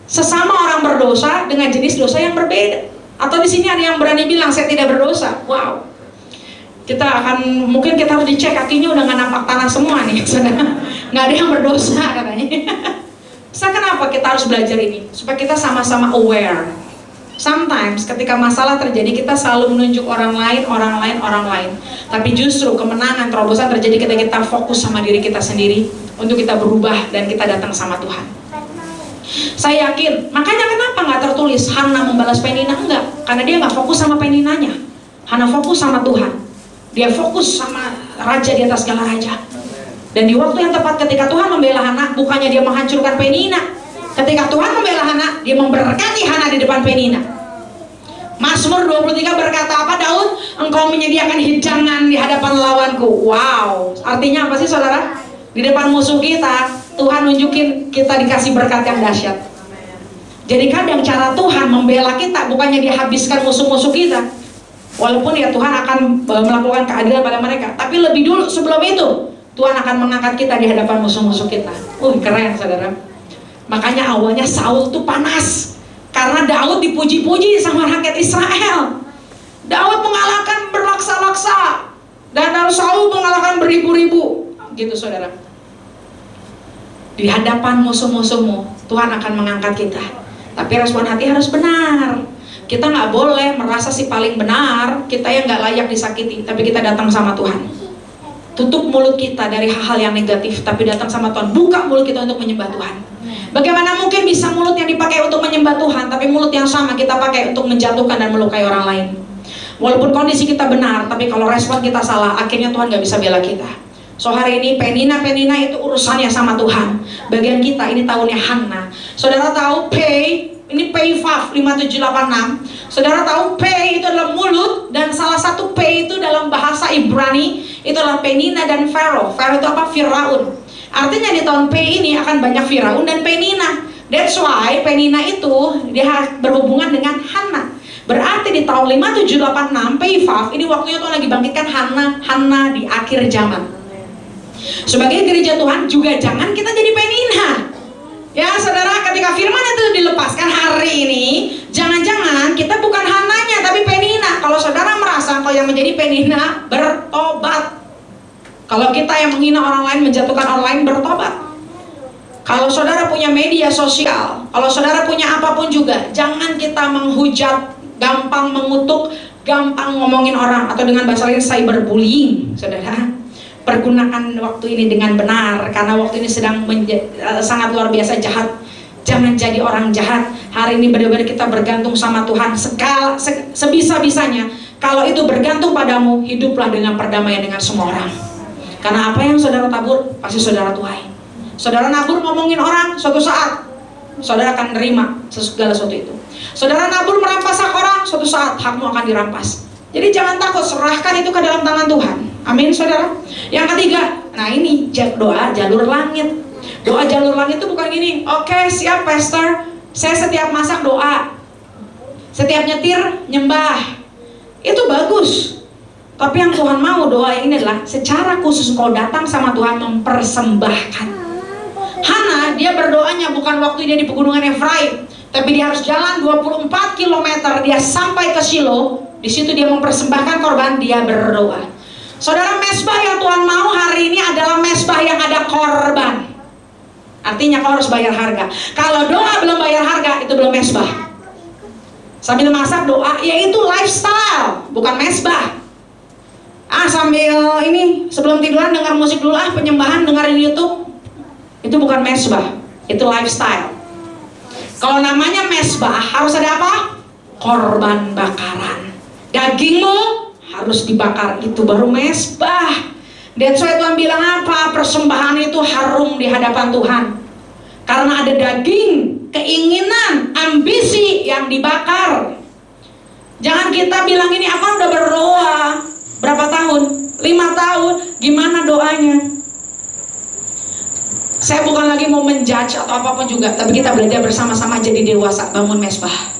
sesama orang berdosa dengan jenis dosa yang berbeda, atau di sini ada yang berani bilang saya tidak berdosa, wow, mungkin kita harus dicek kakinya udah nggak nampak tanah semua nih, saudara. Nggak ada yang berdosa katanya. Kenapa kita harus belajar ini? Supaya kita sama-sama aware. Sometimes ketika masalah terjadi kita selalu menunjuk orang lain. Tapi justru kemenangan, terobosan terjadi ketika kita fokus sama diri kita sendiri untuk kita berubah dan kita datang sama Tuhan. Saya yakin, makanya kenapa nggak tertulis Hana membalas Penina? Enggak, karena dia nggak fokus sama Peninanya. Hana fokus sama Tuhan. Dia fokus sama raja di atas segala raja. Dan di waktu yang tepat ketika Tuhan membela Hana, bukannya dia menghancurkan Penina. Ketika Tuhan membela Hana, dia memberkati Hana di depan Penina. Mazmur 23 berkata apa Daud? Engkau menyediakan hidangan di hadapan lawanku. Wow, artinya apa sih saudara? Di depan musuh kita, Tuhan nunjukin kita dikasih berkat yang dahsyat. Jadi kadang cara Tuhan membela kita bukannya dia habiskan musuh-musuh kita. Walaupun ya Tuhan akan melakukan keadilan pada mereka, tapi lebih dulu sebelum itu Tuhan akan mengangkat kita di hadapan musuh-musuh kita. Keren saudara. Makanya awalnya Saul tuh panas karena Daud dipuji-puji sama rakyat Israel. Daud mengalahkan berlaksa-laksa dan Saul mengalahkan beribu-ribu, gitu saudara. Di hadapan musuh-musuhmu Tuhan akan mengangkat kita. Tapi respon hati harus benar. Kita nggak boleh merasa si paling benar, kita yang nggak layak disakiti, tapi kita datang sama Tuhan. Tutup mulut kita dari hal-hal yang negatif, tapi datang sama Tuhan. Buka mulut kita untuk menyembah Tuhan. Bagaimana mungkin bisa mulut yang dipakai untuk menyembah Tuhan, tapi mulut yang sama kita pakai untuk menjatuhkan dan melukai orang lain? Walaupun kondisi kita benar, tapi kalau respon kita salah, akhirnya Tuhan nggak bisa bela kita. So hari ini Penina itu urusannya sama Tuhan. Bagian kita ini tahunnya Hana. Saudara tahu pay Ini P5 5786. Saudara tahu P itu adalah mulut, dan salah satu P itu dalam bahasa Ibrani itu adalah Penina dan Pharaoh. Pharaoh itu apa? Firaun. Artinya di tahun P ini akan banyak Firaun dan Penina. That's why Penina itu dia berhubungan dengan Hana. Berarti di tahun 5786 P5 ini waktunya Tuhan lagi bangkitkan Hana di akhir zaman. Sebagai gereja Tuhan juga jangan kita jadi Penina. Ya saudara, ketika firman itu dilepaskan hari ini, jangan-jangan kita bukan Hananya tapi Penina. Kalau saudara merasa kalau yang menjadi Penina, bertobat. Kalau kita yang menghina orang lain, menjatuhkan orang lain, bertobat. Kalau saudara punya media sosial, kalau saudara punya apapun juga, jangan kita menghujat, gampang mengutuk, gampang ngomongin orang, atau dengan bahasa lain cyberbullying. Saudara, pergunakan waktu ini dengan benar, karena waktu ini sedang sangat luar biasa jahat. Jangan jadi orang jahat. Hari ini benar-benar kita bergantung sama Tuhan sebisa-bisanya. Kalau itu bergantung padamu, hiduplah dengan perdamaian dengan semua orang. Karena apa yang saudara tabur, pasti saudara tuai. Saudara nabur ngomongin orang, suatu saat saudara akan menerima segala sesuatu itu. Saudara nabur merampas hak orang, suatu saat hakmu akan dirampas. Jadi jangan takut, serahkan itu ke dalam tangan Tuhan. Amin saudara. Yang ketiga, nah ini doa jalur langit. Doa jalur langit itu bukan gini, oke, siap pastor, saya setiap masak doa, setiap nyetir nyembah. Itu bagus. Tapi yang Tuhan mau doa ini adalah secara khusus kau datang sama Tuhan mempersembahkan. Hana dia berdoanya bukan waktu dia di pegunungan Efraim, tapi dia harus jalan 24 km, dia sampai ke Shilo. Di situ dia mempersembahkan korban, dia berdoa. Saudara, mesbah yang Tuhan mau hari ini adalah mesbah yang ada korban. Artinya kau harus bayar harga. Kalau doa belum bayar harga, itu belum mesbah. Sambil masak doa, yaitu lifestyle, bukan mesbah. Sambil ini sebelum tiduran dengar musik dulu, penyembahan dengerin YouTube, itu bukan mesbah, itu lifestyle. Kalau namanya mesbah harus ada apa? Korban bakaran. Dagingmu harus dibakar, itu baru mesbah. That's why Tuhan bilang apa? Persembahan itu harum di hadapan Tuhan. Karena ada daging, keinginan, ambisi yang dibakar. Jangan kita bilang ini, aku udah berdoa berapa tahun? 5 tahun. Gimana doanya? Saya bukan lagi mau menjudge atau apapun juga, tapi kita belajar bersama-sama jadi dewasa, bangun mesbah.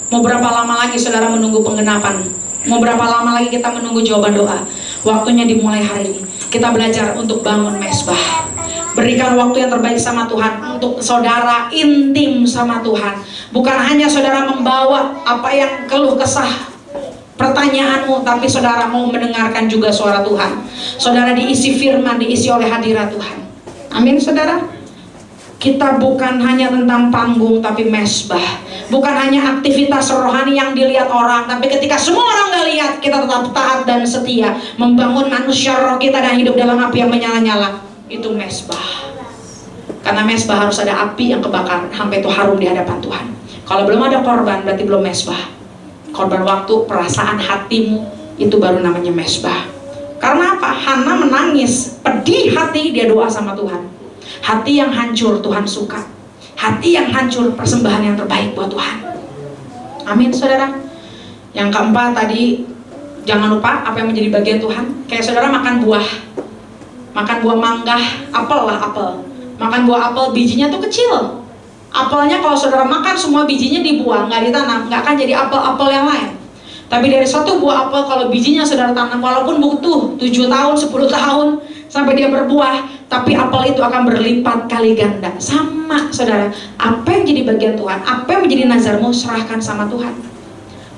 Mau berapa lama lagi saudara menunggu penggenapan? Mau berapa lama lagi kita menunggu jawaban doa? Waktunya dimulai hari ini. Kita belajar untuk bangun mesbah. Berikan waktu yang terbaik sama Tuhan, untuk saudara intim sama Tuhan. Bukan hanya saudara membawa apa yang keluh kesah pertanyaanmu, tapi saudara mau mendengarkan juga suara Tuhan. Saudara diisi firman, diisi oleh hadirat Tuhan. Amin saudara. Kita bukan hanya tentang panggung, tapi mesbah. Bukan hanya aktivitas rohani yang dilihat orang, tapi ketika semua orang gak lihat, kita tetap taat dan setia membangun manusia roh kita dan hidup dalam api yang menyala-nyala. Itu mesbah. Karena mesbah harus ada api yang kebakar sampai itu harum di hadapan Tuhan. Kalau belum ada korban, berarti belum mesbah. Korban waktu, perasaan hatimu, itu baru namanya mesbah. Karena apa? Hana menangis, pedih hati, dia doa sama Tuhan. Hati yang hancur Tuhan suka. Hati yang hancur, persembahan yang terbaik buat Tuhan. Amin saudara. Yang keempat tadi, jangan lupa apa yang menjadi bagian Tuhan. Kayak saudara makan buah mangga, apel lah, apel. Makan buah apel, bijinya tuh kecil. Apelnya kalau saudara makan semua bijinya dibuang, nggak ditanam, nggak akan jadi apel-apel yang lain. Tapi dari satu buah apel, kalau bijinya saudara tanam, walaupun butuh 7 tahun, 10 tahun sampai dia berbuah, tapi apel itu akan berlipat kali ganda. Sama saudara, apa yang jadi bagian Tuhan, apa yang menjadi nazarmu, serahkan sama Tuhan.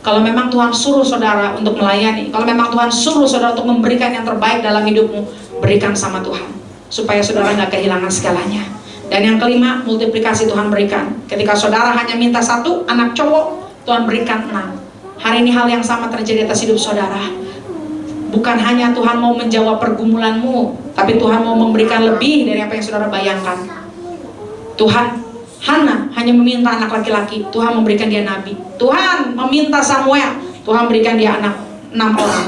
Kalau memang Tuhan suruh saudara untuk melayani, kalau memang Tuhan suruh saudara untuk memberikan yang terbaik dalam hidupmu, berikan sama Tuhan, supaya saudara nggak kehilangan segalanya. Dan yang kelima, multiplikasi Tuhan berikan. Ketika saudara hanya minta 1 anak cowok, Tuhan berikan 6. Hari ini hal yang sama terjadi atas hidup saudara. Bukan hanya Tuhan mau menjawab pergumulanmu, tapi Tuhan mau memberikan lebih dari apa yang saudara bayangkan. Hana hanya meminta anak laki-laki, Tuhan memberikan dia nabi. Tuhan meminta Samuel, Tuhan berikan dia anak 6 orang.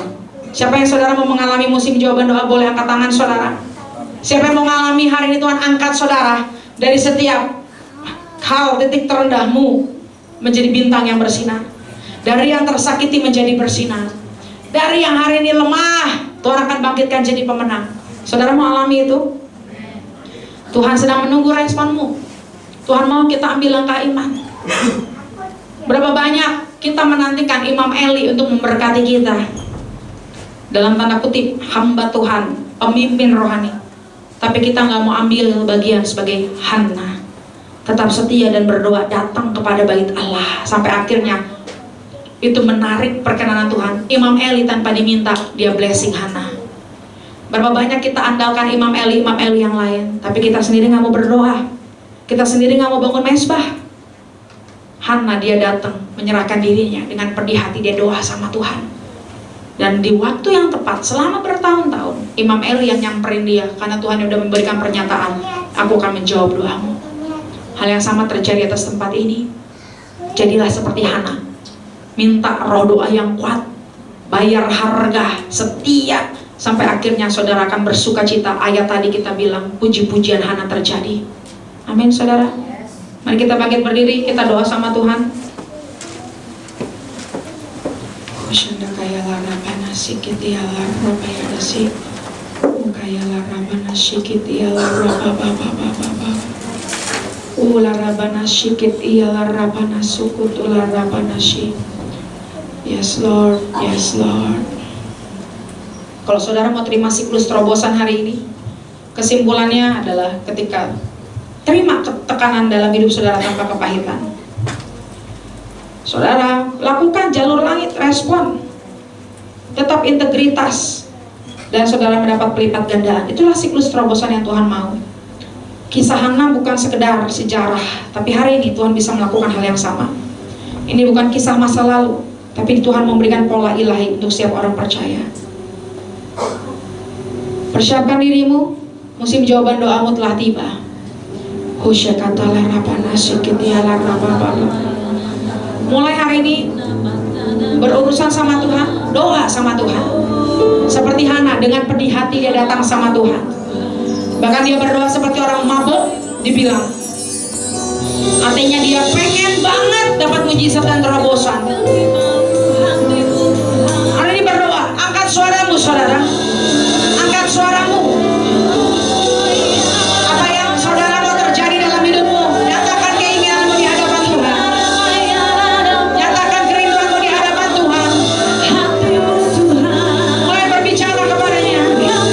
Siapa yang saudara mau mengalami musim jawaban doa, boleh angkat tangan saudara. Siapa yang mau mengalami hari ini, Tuhan angkat saudara dari setiap hal titik terendahmu. menjadi bintang yang bersinar. Dari yang tersakiti menjadi bersinar. Dari yang hari ini lemah, Tuhan akan bangkitkan jadi pemenang. Saudara mau alami itu? Tuhan sedang menunggu responmu. Tuhan mau kita ambil langkah iman. Berapa banyak kita menantikan Imam Eli untuk memberkati kita, dalam tanda kutip hamba Tuhan, pemimpin rohani, tapi kita nggak mau ambil bagian sebagai Hana, tetap setia dan berdoa datang kepada bait Allah sampai akhirnya itu menarik perkenanan Tuhan. Imam Eli tanpa diminta dia blessing Hana. Berapa banyak kita andalkan Imam Eli yang lain, tapi kita sendiri nggak mau berdoa, kita sendiri nggak mau bangun mesbah. Hana dia datang menyerahkan dirinya dengan pedih hati, dia doa sama Tuhan. Dan di waktu yang tepat, selama bertahun-tahun, Imam Eli yang nyamperin dia, karena Tuhan yang sudah memberikan pernyataan, aku akan menjawab doamu. Hal yang sama terjadi atas tempat ini. Jadilah seperti Hana, minta roh doa yang kuat, bayar harga, setia, sampai akhirnya saudara akan bersuka cita. Ayat tadi kita bilang, puji-pujian Hana terjadi. Amin saudara. Mari kita bangkit berdiri, kita doa sama Tuhan. Shanda kaya larabana sikiti ala rabaya dasi, kaya larabana sikiti ala rababa, larabana sikiti ala rabana sukut larabana si. Yes Lord, yes Lord. Kalau saudara mau terima siklus terobosan hari ini, kesimpulannya adalah ketika terima tekanan dalam hidup saudara tanpa kepahitan, saudara lakukan jalur langit, respon, tetap integritas, dan saudara mendapat pelipat gandaan. Itulah siklus terobosan yang Tuhan mau. Kisah Hana bukan sekedar sejarah, tapi hari ini Tuhan bisa melakukan hal yang sama. Ini bukan kisah masa lalu, tapi Tuhan memberikan pola ilahi untuk setiap orang percaya. Persiapkan dirimu, musim jawaban doamu telah tiba. Mulai hari ini berurusan sama Tuhan, doa sama Tuhan. Seperti Hana, dengan pedih hati dia datang sama Tuhan. Bahkan dia berdoa seperti orang mabuk, dibilang artinya dia pengen banget dapat mujizat dan terobosan. Hari ini berdoa, angkat suaramu saudara, angkat suaramu. Apa yang saudara mau terjadi dalam hidupmu, nyatakan keinginanmu di hadapan Tuhan, nyatakan kerinduanmu di hadapan Tuhan. Mulai berbicara kepadanya. Terus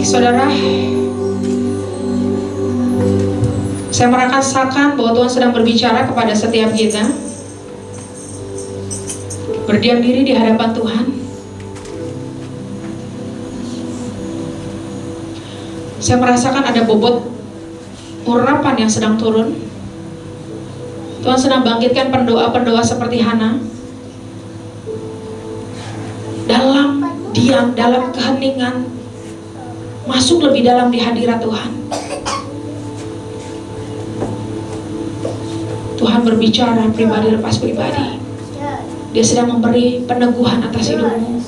saudara, saya merasakan bahwa Tuhan sedang berbicara kepada setiap kita. Berdiam diri di hadapan Tuhan. Saya merasakan ada bobot urapan yang sedang turun. Tuhan sedang bangkitkan pendoa-pendoa seperti Hana. Dalam diam, dalam keheningan, masuk lebih dalam di hadirat Tuhan. Tuhan berbicara pribadi lepas pribadi. Dia sedang memberi peneguhan atas hidupmu.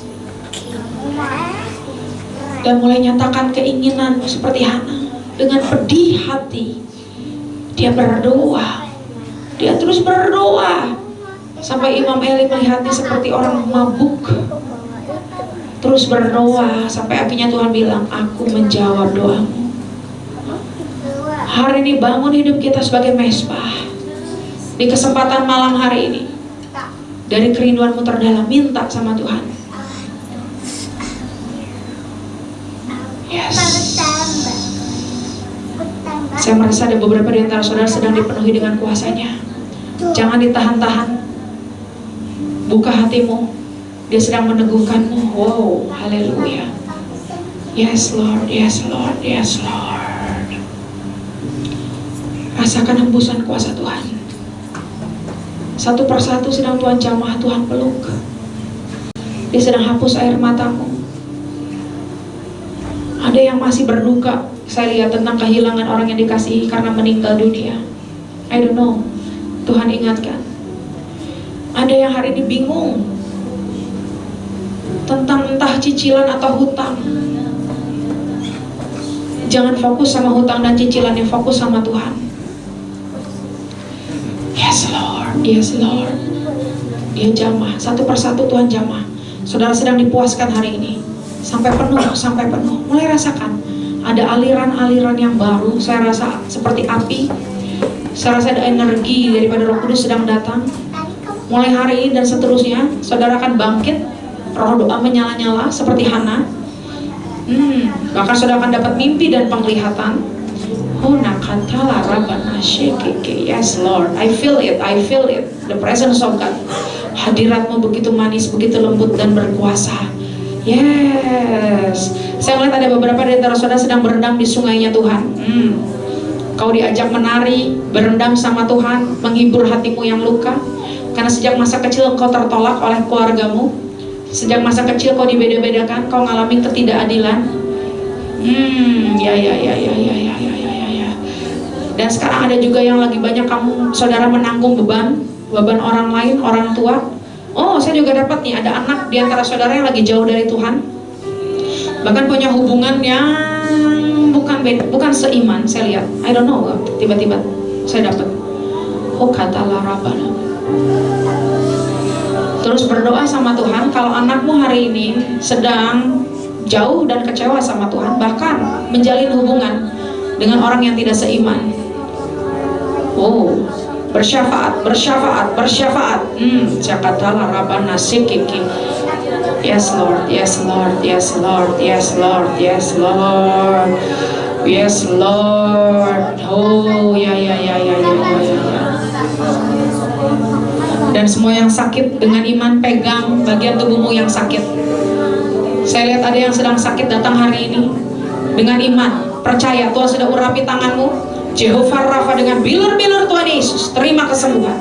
Dan mulai nyatakan keinginanmu seperti Hana. Dengan pedih hati, dia berdoa. Dia terus berdoa. Sampai Imam Eli melihatnya seperti orang mabuk. Terus berdoa sampai akhirnya Tuhan bilang, aku menjawab doamu. Hari ini bangun hidup kita sebagai mezbah. Di kesempatan malam hari ini, dari kerinduanmu terdalam, minta sama Tuhan. Yes. Saya merasa ada beberapa di antara saudara sedang dipenuhi dengan kuasanya. Jangan ditahan-tahan. Buka hatimu. Dia sedang meneguhkanmu. Wow, haleluya. Yes Lord, yes Lord, yes Lord. Rasakan hembusan kuasa Tuhan. Satu persatu sedang Tuhan jamah, Tuhan peluk. Dia sedang hapus air matamu. Ada yang masih berduka, saya lihat, tentang kehilangan orang yang dikasihi karena meninggal dunia. I don't know. Tuhan ingatkan. Ada yang hari ini bingung tentang entah cicilan atau hutang. Jangan fokus sama hutang dan cicilan, yang fokus sama Tuhan. Yes Lord, yes Lord. Dia jamah, satu persatu Tuhan jamah. Saudara sedang dipuaskan hari ini. Sampai penuh, sampai penuh. Mulai rasakan ada aliran-aliran yang baru. Saya rasa seperti api. Saya rasa ada energi daripada Roh Kudus sedang datang. Mulai hari ini dan seterusnya, saudara akan bangkit. Roh doa menyala-nyala seperti Hana. Bahkan saudara akan dapat mimpi dan penglihatan. Honakatala rabana shekeke. Yes Lord, I feel it, I feel it. The presence of God. Hadiratmu begitu manis, begitu lembut dan berkuasa. Yes. Saya melihat ada beberapa dari antara saudara sedang berendam di sungainya Tuhan. Kau diajak menari, berendam sama Tuhan, menghibur hatimu yang luka. Karena sejak masa kecil kau tertolak oleh keluargamu. Sejak masa kecil kau dibeda-bedakan, kau ngalamin ketidakadilan. Ya. Dan sekarang ada juga yang lagi banyak kamu, saudara, menanggung beban orang lain, orang tua. Oh, saya juga dapat nih, ada anak di antara saudara yang lagi jauh dari Tuhan. Bahkan punya hubungan yang bukan seiman, saya lihat. I don't know, tiba-tiba saya dapat. Oh, kata Larabana. Terus berdoa sama Tuhan. Kalau anakmu hari ini sedang jauh dan kecewa sama Tuhan, bahkan menjalin hubungan dengan orang yang tidak seiman. Oh, bersyafaat. Syakatala rabana sikiki. Yes Lord, yes Lord, yes Lord, yes Lord, yes Lord, yes Lord. Oh, ya. Dan semua yang sakit dengan iman pegang bagian tubuhmu yang sakit. Saya lihat ada yang sedang sakit datang hari ini. Dengan iman, percaya Tuhan sudah urapi tanganmu. Jehovah Rafa, dengan bilir-bilir Tuhan Yesus, terima kesembuhan.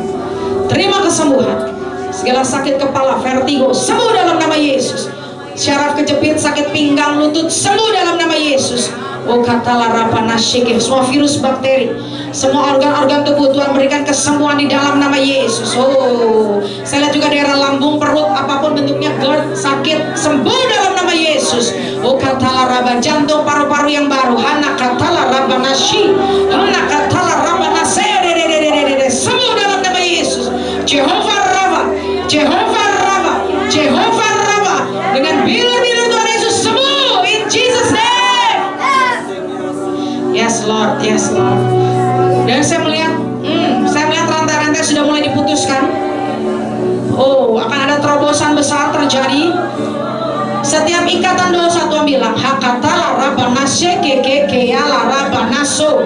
Terima kesembuhan. Segala sakit kepala, vertigo, sembuh dalam nama Yesus. Syaraf kejepit, sakit pinggang, lutut, sembuh dalam nama Yesus. Oh, katalah Rabbana syekih. Semua virus, bakteri, semua organ-organ tubuh Tuhan berikan kesembuhan di dalam nama Yesus. Oh, saya lihat juga daerah lambung, perut, apapun bentuknya, GERD, sakit, sembuh dalam nama Yesus. Oh, katalah Rabbana, jantung, paru-paru yang baru. Hana katalah Rabbana syi, hana katalah Rabbana sedededededede, sembuh dalam nama Yesus. Jehovah Rafa, Jehovah Rafa, Jehovah Rafa, dengan bilir-bilir Tuhan Yesus sembuh in Jesus name. Yes Lord, yes Lord. Dan saya melihat rantai-rantai sudah mulai diputuskan. Oh, akan ada terobosan besar terjadi. Setiap ikatan ikatan dosa, Tuhan bilang hakata larabanase keke ya larabanaso.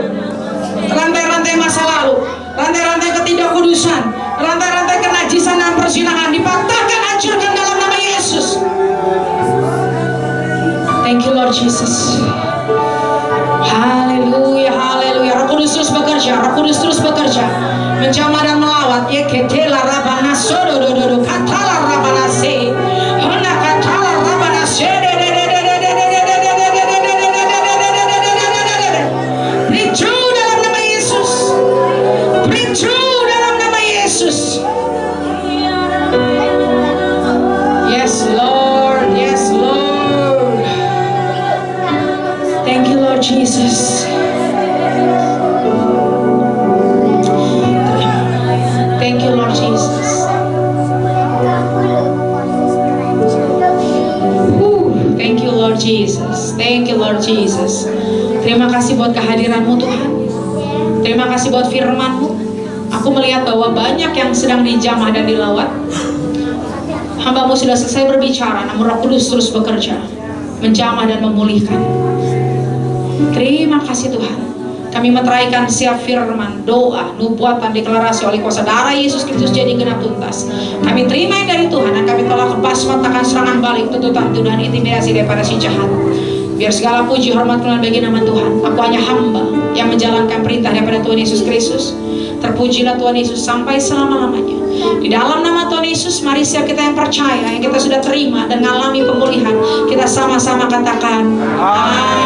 Rantai-rantai masa lalu, rantai-rantai ketidakkudusan, rantai-rantai kenajisan dan perzinahan dipatahkan, hancurkan dalam nama Yesus. Thank you Lord Jesus. Haleluya, haleluya. Roh Kudus terus bekerja, Roh Kudus terus bekerja, menjamah dan melawat. Ya ketela rabanaso dododo katala rabanase, hona katala rabanase. Breakthrough dalam nama Yesus, breakthrough dalam nama Yesus. Yes Lord, yes Lord. Thank you Lord Jesus. Thank you Lord Jesus. Thank you Lord Jesus. Thank you Lord Jesus. Terima kasih buat kehadiran-Mu Tuhan. Terima kasih buat firman-Mu. Aku melihat bahwa banyak yang sedang dijamah dan dilawat. Hamba-Mu sudah selesai berbicara, namun Roh Kudus terus bekerja, menjamah dan memulihkan. Terima kasih Tuhan. Kami meteraikan siap firman, doa, nubuatan, deklarasi oleh kuasa darah Yesus Kristus jadi genap tuntas. Kami terima yang dari Tuhan dan kami tolak kebasmatakan serangan balik, tuntutan dan intimidasi daripada si jahat. Biar segala puji, hormat, kemuliaan bagi nama Tuhan. Aku hanya hamba yang menjalankan perintah daripada Tuhan Yesus Kristus. Terpujilah Tuhan Yesus sampai selama-lamanya. Di dalam nama Tuhan Yesus, mari setiap kita yang percaya, yang kita sudah terima dan mengalami pemulihan, kita sama-sama katakan amin.